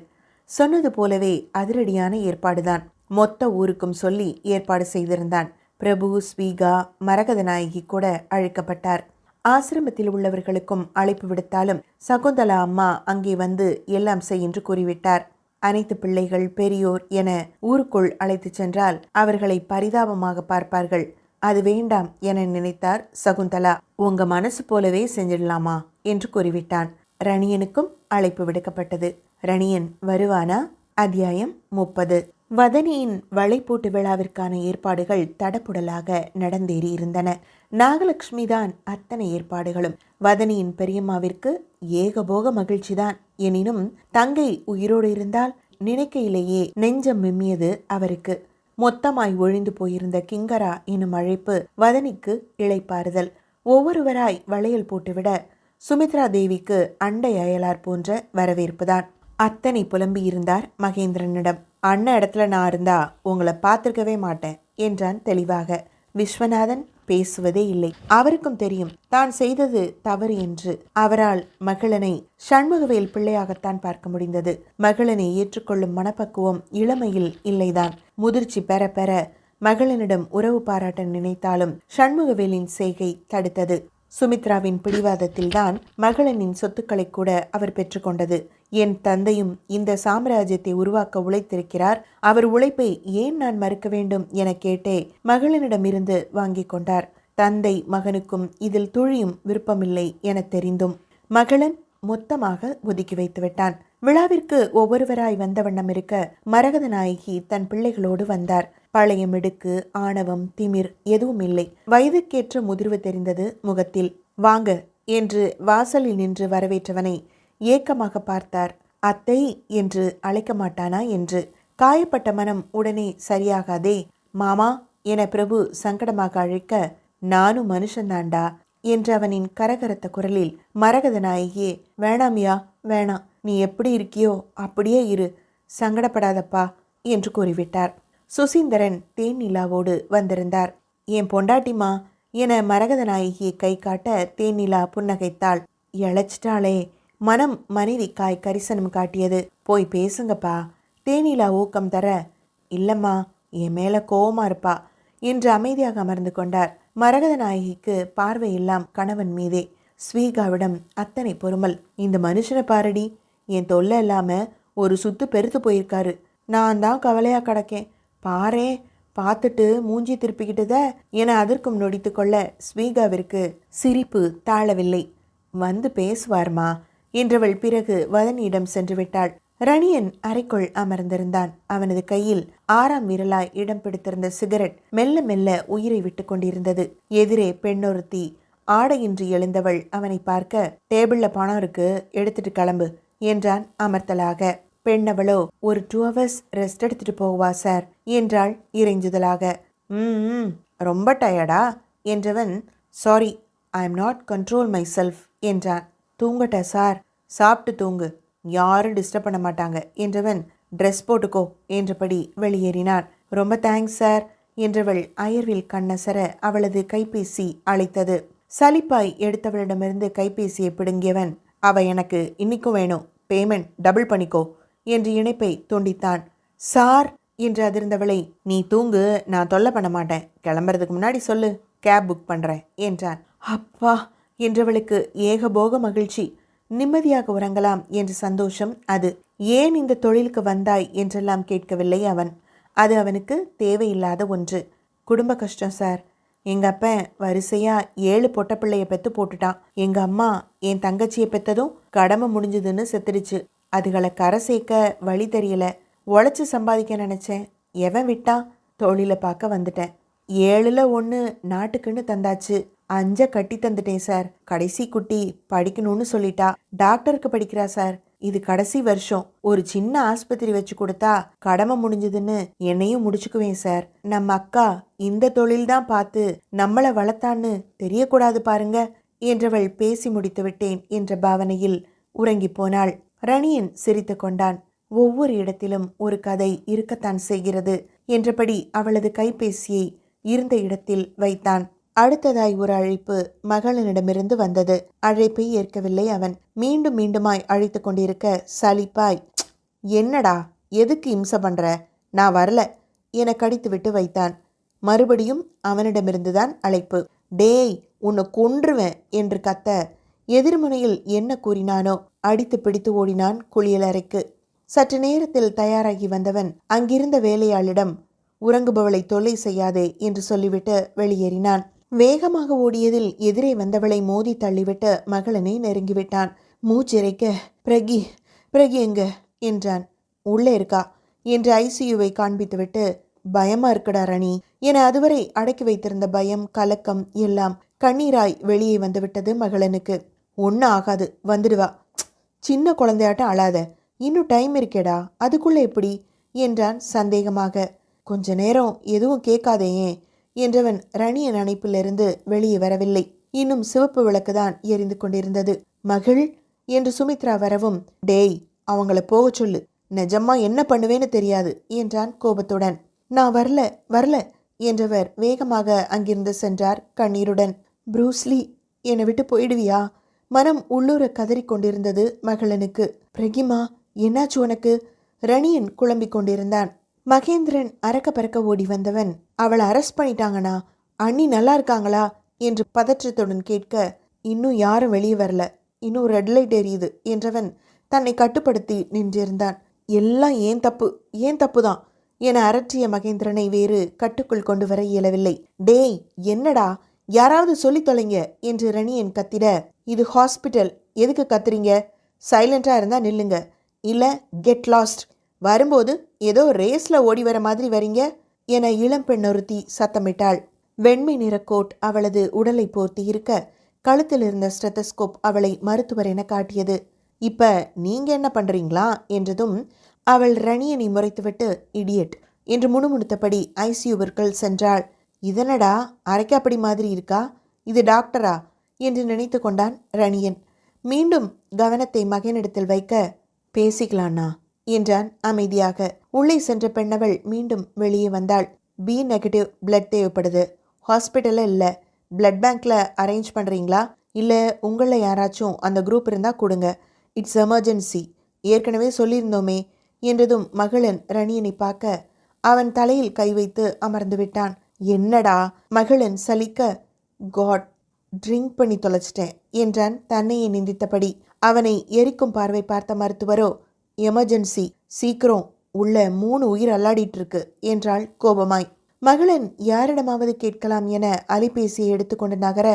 சொன்னது போலவே அதிரடியான ஏற்பாடுதான். மொத்த ஊருக்கும் சொல்லி ஏற்பாடு செய்திருந்தான். பிரபு, ஸ்வீகா, மரகத நாயகி கூட அழைக்கப்பட்டார். ஆசிரமத்தில் உள்ளவர்களுக்கும் அழைப்பு விடுத்தாலும் சகுந்தலா அம்மா அங்கே வந்து எல்லாம் செய் என்று கூறிவிட்டார். அனைத்து பிள்ளைகள் பெரியோர் என ஊருக்குள் அழைத்து சென்றால் அவர்களை பரிதாபமாக பார்ப்பார்கள். அது வேண்டாம் என நினைத்தார் சகுந்தலா. உங்க மனசு போலவே செஞ்சிடலாமா என்று கூறிவிட்டான். ரணியனுக்கும் அழைப்பு விடுக்கப்பட்டது. ரணியன் வருவானா? அத்தியாயம் 30. வதனியின் வளைப்பூட்டு விழாவிற்கான ஏற்பாடுகள் தடப்புடலாக நடந்தேறி இருந்தன. நாகலட்சுமி தான் அத்தனை ஏற்பாடுகளும். வதனியின் பெரியம்மாவிற்கு ஏகபோக மகிழ்ச்சிதான். எனினும் தங்கை உயிரோடு இருந்தால் நினைக்கையிலேயே நெஞ்சம் விம்மியது அவருக்கு. மொத்தமாய் ஒழிந்து போயிருந்த கிங்கரா எனும் அழைப்பு வதனிக்கு இளைப்பாறுதல். ஒவ்வொருவராய் வளையல் போட்டுவிட சுமித்ரா தேவிக்கு அண்டை அயலார் போன்ற வரவேற்புதான். அத்தனை புலம்பி இருந்தார் மகேந்திரனிடம். அண்ணன் இடத்துல நான் இருந்தா உங்களை பார்த்திருக்கவே மாட்டேன் என்றான் தெளிவாக. விஸ்வநாதன் பேசுவதே இல்லை. அவருக்கும் தெரியும் தான் செய்தது தவறு என்று. அவரால் மகளனை சண்முகவேல் பிள்ளையாகத்தான் பார்க்க முடிந்தது. மகளனை ஏற்றுக்கொள்ளும் மனப்பக்குவம் இளமையில் இல்லைதான். முதிர்ச்சி பெற பெற மகளனிடம் உறவு பாராட்ட நினைத்தாலும் சண்முகவேலின் செய்கை தடுத்தது. சுமித்ராவின் பிடிவாதத்தில்தான் மகளனின் சொத்துக்களை கூட அவர் பெற்றுக்கொண்டது. என் தந்தையும் இந்த சாம்ராஜ்யத்தை உருவாக்க உழைத்திருக்கிறார், அவர் உழைப்பை ஏன் நான் மறுக்க வேண்டும் என கேட்டே மகளினிடமிருந்து வாங்கி கொண்டார். தந்தை மகனுக்கும் இதில் துளியும் விருப்பமில்லை என தெரிந்தும் மகளன் மொத்தமாக ஒதுக்கி வைத்து விட்டான். விழாவிற்கு ஒவ்வொருவராய் வந்த வண்ணம் இருக்க மரகத நாயகி தன் பிள்ளைகளோடு வந்தார். பழைய மிடுக்கு, ஆணவம், திமிர் எதுவும் இல்லை. வயதுக்கேற்ற முதிர்வு தெரிந்தது முகத்தில். வாங்க என்று வாசலில் நின்று வரவேற்றவனை ஏக்கமாக பார்த்தார். அத்தை என்று அழைக்க மாட்டானா என்று. காயப்பட்ட மனம் உடனே சரியாகாதே. மாமா என பிரபு சங்கடமாக அழைக்க, நானும் மனுஷன்தாண்டா என்று அவனின் கரகரத்த குரலில் மரகத நாயகியே, வேணாமியா வேணாம், நீ எப்படி இருக்கியோ அப்படியே இரு, சங்கடப்படாதப்பா என்று கூறிவிட்டார். சுசீந்திரன் தேன் நிலாவோடு வந்திருந்தார். என் பொண்டாட்டிமா என மரகத நாயகியை கை காட்ட தேனிலா புன்னகைத்தாள். இழைச்சிட்டாளே. மனம் மனைவிக்காய் கரிசனம் காட்டியது. போய் பேசுங்கப்பா. தேனிலா ஊக்கம் தர, இல்லம்மா என் மேல கோவமா இருப்பா என்று அமைதியாக அமர்ந்து கொண்டார். மரகத நாயகிக்கு பார்வை எல்லாம் கணவன் மீதே. ஸ்வீகாவிடம் அத்தனை பொறுமல். இந்த மனுஷனை பாரடி, என் தொல்லை இல்லாம ஒரு சுத்து பெருத்து போயிருக்காரு. நான் தான் கவலையா கிடக்கேன். பாரே, பார்த்துட்டு மூஞ்சி திருப்பிக்கிட்டத என அதற்கும் நொடித்து கொள்ள ஸ்வீகாவிற்கு சிரிப்பு தாழவில்லை. வந்து பேசுவார்மா என்றவள் பிறகு வதனியிடம் சென்று விட்டாள். ரணியன் அறைக்குள் அமர்ந்திருந்தான். அவனது கையில் 6ஆம் விரலாய் இடம் பிடித்திருந்த சிகரெட் மெல்ல மெல்ல உயிரை விட்டு கொண்டிருந்தது. எதிரே பெண்ணொருத்தி ஆடையின்றி எழுந்தவள் அவனை பார்க்க, டேபிள்ல பணம் இருக்கு, எடுத்துட்டு கிளம்பு என்றான் அமர்த்தலாக. பெண்ணவளோ, ஒரு 2 hours ரெஸ்ட் எடுத்துட்டு போவா சார் என்றாள் இறைஞ்சுதலாக. ரொம்ப டயர்டா? என்றவன் sorry, I am not control my self என்றான். தூங்கட்ட சார், சாப்பிட்டு தூங்கு, யாரும் டிஸ்டர்ப் பண்ண மாட்டாங்க என்றவன் ட்ரெஸ் போட்டுக்கோ என்றபடி வெளியேறினான். ரொம்ப தேங்க்ஸ் சார் என்றவள் அயர்வில் கண்ணசர அவளது கைபேசி அழைத்தது. சலிப்பாய் எடுத்தவளிடமிருந்து கைபேசியை பிடுங்கியவன், அவ எனக்கு இன்னைக்கும் வேணும், பேமெண்ட் டபுள் பண்ணிக்கோ என்று இணைப்பை துண்டித்தான். சார் என்று அதிர்ந்தவளை, நீ தூங்கு, நான் தொல்லை பண்ண மாட்டேன், கிளம்புறதுக்கு முன்னாடி சொல்லு, கேப் புக் பண்ணுறேன் என்றான். அப்பா என்றவளுக்கு ஏகபோக மகிழ்ச்சி. நிம்மதியாக உறங்கலாம் என்ற சந்தோஷம் அது. ஏன் இந்த தொழிலுக்கு வந்தாய் என்றெல்லாம் கேட்கவில்லை அவன். அது அவனுக்கு தேவையில்லாத ஒன்று. குடும்ப கஷ்டம் சார். எங்கள் அப்பன் வரிசையாக 7 பொட்ட பிள்ளைய பெற்று போட்டுட்டான். எங்கள் அம்மா என் தங்கச்சியை பெற்றதும் கடமை முடிஞ்சதுன்னு செத்துடுச்சு. அதுகளை கரை சேர்க்க வழி தெரியல. உழைச்சி சம்பாதிக்க நினச்சேன், எவன் விட்டான்? தொழிலை பார்க்க வந்துட்டேன். 7ல் 1 நாட்டுக்குன்னு தந்தாச்சு. 5 கட்டி தந்துட்டேன் சார். கடைசி குட்டி படிக்கணும்னு சொல்லிட்டா. டாக்டருக்கு படிக்கிறா சார். இது கடைசி வருஷம். ஒரு சின்ன ஆஸ்பத்திரி வச்சு கொடுத்தா கடமை முடிஞ்சதுன்னு என்னையும் முடிச்சுக்குவேன் சார். நம்ம அக்கா இந்த தொழில்தான் பார்த்து நம்மளை வளர்த்தான்னு தெரியக்கூடாது பாருங்க என்றவள் பேசி முடித்து விட்டேன் என்ற பாவனையில் உறங்கி போனாள். ரணியன் சிரித்து கொண்டான். ஒவ்வொரு இடத்திலும் ஒரு கதை இருக்கத்தான் செய்கிறது என்றபடி அவளது கைபேசியை இருந்த இடத்தில் வைத்தான். அடுத்ததாய் ஒரு அழைப்பு மகளினிடமிருந்து வந்தது. அழைப்பை ஏற்கவில்லை அவன். மீண்டும் மீண்டுமாய் அழைத்து கொண்டிருக்க சலிப்பாய், என்னடா எதுக்கு இம்சை பண்ற, நான் வரல என கடித்து விட்டு வைத்தான். மறுபடியும் அவனிடமிருந்துதான் அழைப்பு. டேய், உன்னை கொன்றுவேன் என்று கத்த எதிர்முனையில் என்ன கூறினானோ அடித்து பிடித்து ஓடினான் குளியலறைக்கு. சற்று நேரத்தில் தயாராகி வந்தவன் அங்கிருந்த வேலையாளிடம், உறங்குபவளை தொல்லை செய்யாதே என்று சொல்லிவிட்டு வெளியேறினான். வேகமாக ஓடியதில் எதிரே வந்தவளை மோதி தள்ளிவிட்டு மகளனை நெருங்கிவிட்டான். மூச்சிறைக்க, பிரகி எங்க என்றான். உள்ளே இருக்கா என்று ஐசியூவை காண்பித்துவிட்டு, பயமா இருக்குடா ரணி என அதுவரை அடக்கி வைத்திருந்த பயம், கலக்கம் எல்லாம் கண்ணீராய் வெளியே வந்துவிட்டது மகளனுக்கு. ஒன்றும் ஆகாது, வந்துடுவா. சின்ன குழந்தையாட்டம் அழாத, இன்னும் டைம் இருக்கேடா, அதுக்குள்ள எப்படி என்றான் சந்தேகமாக. கொஞ்ச நேரம் எதுவும் கேட்காதேயே என்றவன் ரணியன் அணைப்பிலிருந்து வெளியே வரவில்லை. இன்னும் சிவப்பு விளக்குதான் எரிந்து கொண்டிருந்தது. மகள் என்று சுமித்ரா வரவும், டேய் அவங்கள போக சொல்லு, நிஜமா என்ன பண்ணுவேன்னு தெரியாது என்றான் கோபத்துடன். நான் வரல என்றவர் வேகமாக அங்கிருந்து சென்றார் கண்ணீருடன். ப்ரூஸ்லி, என்னை விட்டு போயிடுவியா? மனம் உள்ளூர கதறிக்கொண்டிருந்தது மகளனுக்கு. பிரகிமா, என்னாச்சு உனக்கு? ரணியன் குழம்பிக் கொண்டிருந்தான். மகேந்திரன் அறக்க பறக்க ஓடி வந்தவன், அவளை அரெஸ்ட் பண்ணிட்டாங்கண்ணா, அண்ணி நல்லா இருக்காங்களா என்று பதற்றத்துடன் கேட்க, இன்னும் யாரும் வெளியே வரல, இன்னும் ரெட் லைட் எரியுது என்றவன் தன்னை கட்டுப்படுத்தி நின்றிருந்தான். எல்லாம் ஏன் தப்பு தான் என அரற்றிய மகேந்திரனை வேறு கட்டுக்குள் கொண்டு வர இயலவில்லை. டேய் என்னடா, யாராவது சொல்லி தொலைங்க என்று ரணியன் கத்திட, இது ஹாஸ்பிட்டல், எதுக்கு கத்துறீங்க? சைலண்டா இருந்தா நில்லுங்க, இல்ல கெட் லாஸ்ட். வரும்போது ஏதோ ரேஸ்ல ஓடி வர மாதிரி வரீங்க என இளம்பெண் ஒருத்தி சத்தமிட்டாள். வெண்மை நிற கோட் அவளது உடலை போர்த்தி இருக்க, கழுத்தில் இருந்த ஸ்டெத்தஸ்கோப் அவளை மருத்துவர் என காட்டியது. இப்ப நீங்க என்ன பண்றீங்களா என்றதும் அவள் ரணியனை முறைத்துவிட்டு, இடியட் என்று முணுமுணுத்தபடி ஐசியூவிற்குள் சென்றாள். இதனடா அரைக்காப்படி மாதிரி இருக்கா, இது டாக்டரா என்று நினைத்து கொண்டான் ரணியன். மீண்டும் கவனத்தை மகனிடத்தில் வைக்க, பேசிக்கலான்னா என்றான் அமைதியாக. உள்ளே சென்ற பெண்ணவள் மீண்டும் வெளியே வந்தாள். பி நெகட்டிவ் பிளட் தேவைப்படுது, ஹாஸ்பிட்டலில் இல்லை, பிளட் பேங்க்ல அரேஞ்ச் பண்ணுறீங்களா? இல்லை உங்களில் யாராச்சும் அந்த குரூப் இருந்தால் கொடுங்க, இட்ஸ் எமர்ஜென்சி, ஏற்கனவே சொல்லியிருந்தோமே என்றதும் மகளன் ரணியனை பார்க்க அவன் தலையில் கை வைத்து அமர்ந்து விட்டான். என்னடா? மகளன் சலிக்க, காட், ட்ரிங்க் பண்ணி தொலைச்சிட்டேன் என்றான் தன்னையே நிந்தித்தபடி. அவனை எரிக்கும் பார்வை பார்த்த மருத்துவரோ, எமர்ஜென்சி, சீக்கிரம், உள்ள 3 உயிர் அல்லாடிட்டு இருக்கு என்றாள் கோபமாய். மகளன் யாரிடமாவது கேட்கலாம் என அலைபேசியை எடுத்துக்கொண்டு நகர,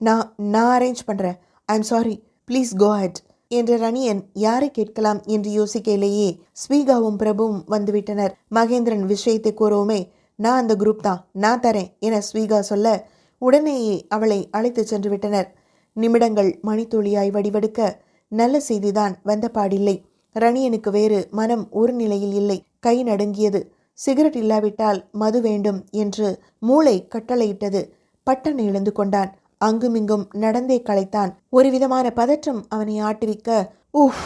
நான் அரேஞ்ச் பண்றேன், I am sorry, please go ahead என்ற ரணியன் யாரை கேட்கலாம் என்று யோசிக்கையிலேயே ஸ்வீகாவும் பிரபுவும் வந்துவிட்டனர். மகேந்திரன் விஷயத்தை கூறவுமே, நான் அந்த குரூப் தான், நான் தரேன் என ஸ்வீகா சொல்ல உடனேயே அவளை அழைத்து சென்று விட்டனர். நிமிடங்கள் மணித்துளியாய் வடிவெடுக்க நல்ல செய்திதான் வந்த பாடில்லை. ரணியனுக்கு வேறு மனம் ஒரு நிலையில் இல்லை. கை நடுங்கியது. சிகரெட் இல்லாவிட்டால் மது வேண்டும் என்று மூளை கட்டளையிட்டது. பட்டன் எழுந்து கொண்டான். அங்குமிங்கும் நடந்தே களைத்தான். ஒரு விதமான பதற்றம் அவனை ஆட்டுவிக்க ஊஃப்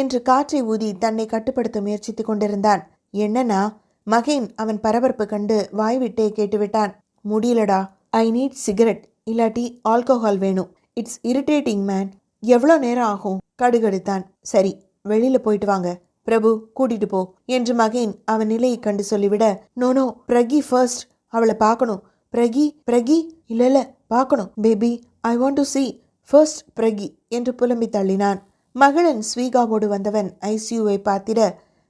என்று காற்றை ஊதி தன்னை கட்டுப்படுத்த முயற்சித்துக் கொண்டிருந்தான். என்னன்னா? மகேன் அவன் பரபரப்பு கண்டு வாய்விட்டே கேட்டுவிட்டான். முடியலடா, ஐ நீட் சிகரெட், இல்லாட்டி ஆல்கோஹால் வேணும். It's irritating man. எவ்வளோ நேரம் ஆகும்? கடுகடுத்தான். சரி, வெளியில போயிட்டு வாங்க, பிரபு கூட்டிட்டு போ என்று மகேன் அவன் நிலையை கண்டு சொல்லிவிட, நோ பிரகி ஃபர்ஸ்ட், அவளை பார்க்கணும். பிரகி இல்ல பார்க்கணும் baby, I want to see first Pragi என்று புலம்பி தள்ளினான். மகளன் ஸ்வீகாவோடு வந்தவன் ஐசியூவை பார்த்திட,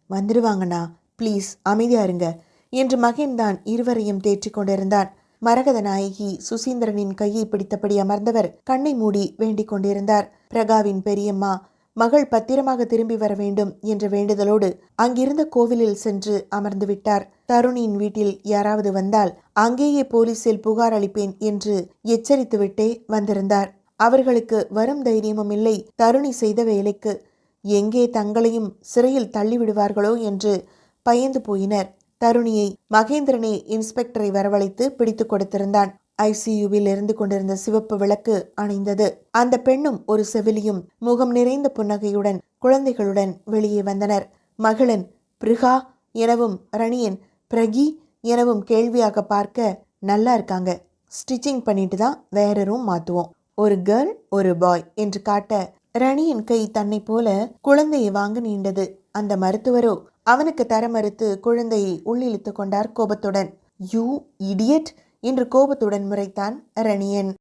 வந்துடுவாங்கண்ணா, ப்ளீஸ் அமைதியா இருங்க என்று மகன் தான் இருவரையும் தேற்றிக் கொண்டிருந்தான். மரகத நாயகி சுசீந்திரனின் கையை பிடித்தபடி அமர்ந்தவர் கண்ணை மூடி வேண்டிக் கொண்டிருந்தார். பிரகாவின் பெரியம்மா மகள் பத்திரமாக திரும்பி வர வேண்டும் என்ற வேண்டுதலோடு அங்கிருந்த கோவிலில் சென்று அமர்ந்து விட்டார். தருணியின் வீட்டில் யாராவது வந்தால் அங்கேயே போலீசில் புகார் அளிப்பேன் என்று எச்சரித்துவிட்டே வந்திருந்தார். அவர்களுக்கு வரும் தைரியமும் இல்லை தருணி செய்த வேலைக்கு. எங்கே தங்களையும் சிறையில் தள்ளிவிடுவார்களோ என்று பயந்து போயினர். தருணியை மகேந்திரனே இன்ஸ்பெக்டரை வரவழைத்து பிடித்து கொடுத்திருந்தான். ஐசியூவில் இருந்து கொண்டிருந்த சிவப்பு விளக்கு அணைந்தது. அந்த பெண்ணும் ஒரு செவிலியும் முகம் நிறைந்த புன்னகையுடன் குழந்தைகளுடன் வெளியே வந்தனர். மகளன் பிருகா எனவும் ரணியன் பிரகி எனவும் கேள்வியாக பார்க்க, நல்லா இருக்காங்க, ஸ்டிச்சிங் பண்ணிட்டு தான் வேற ரூம் மாத்துவோம், ஒரு கேர்ள் ஒரு பாய் என்று காட்ட, ரணியின் கை தன்னை போல குழந்தையை வாங்க நீண்டது. அந்த மருத்துவரோ அவனுக்கு தர மறுத்து குழந்தையை உள்ளிழுத்து கொண்டார் கோபத்துடன். யூ இடியட் என்று கோபத்துடன் முறைத்தான் ரணியன்.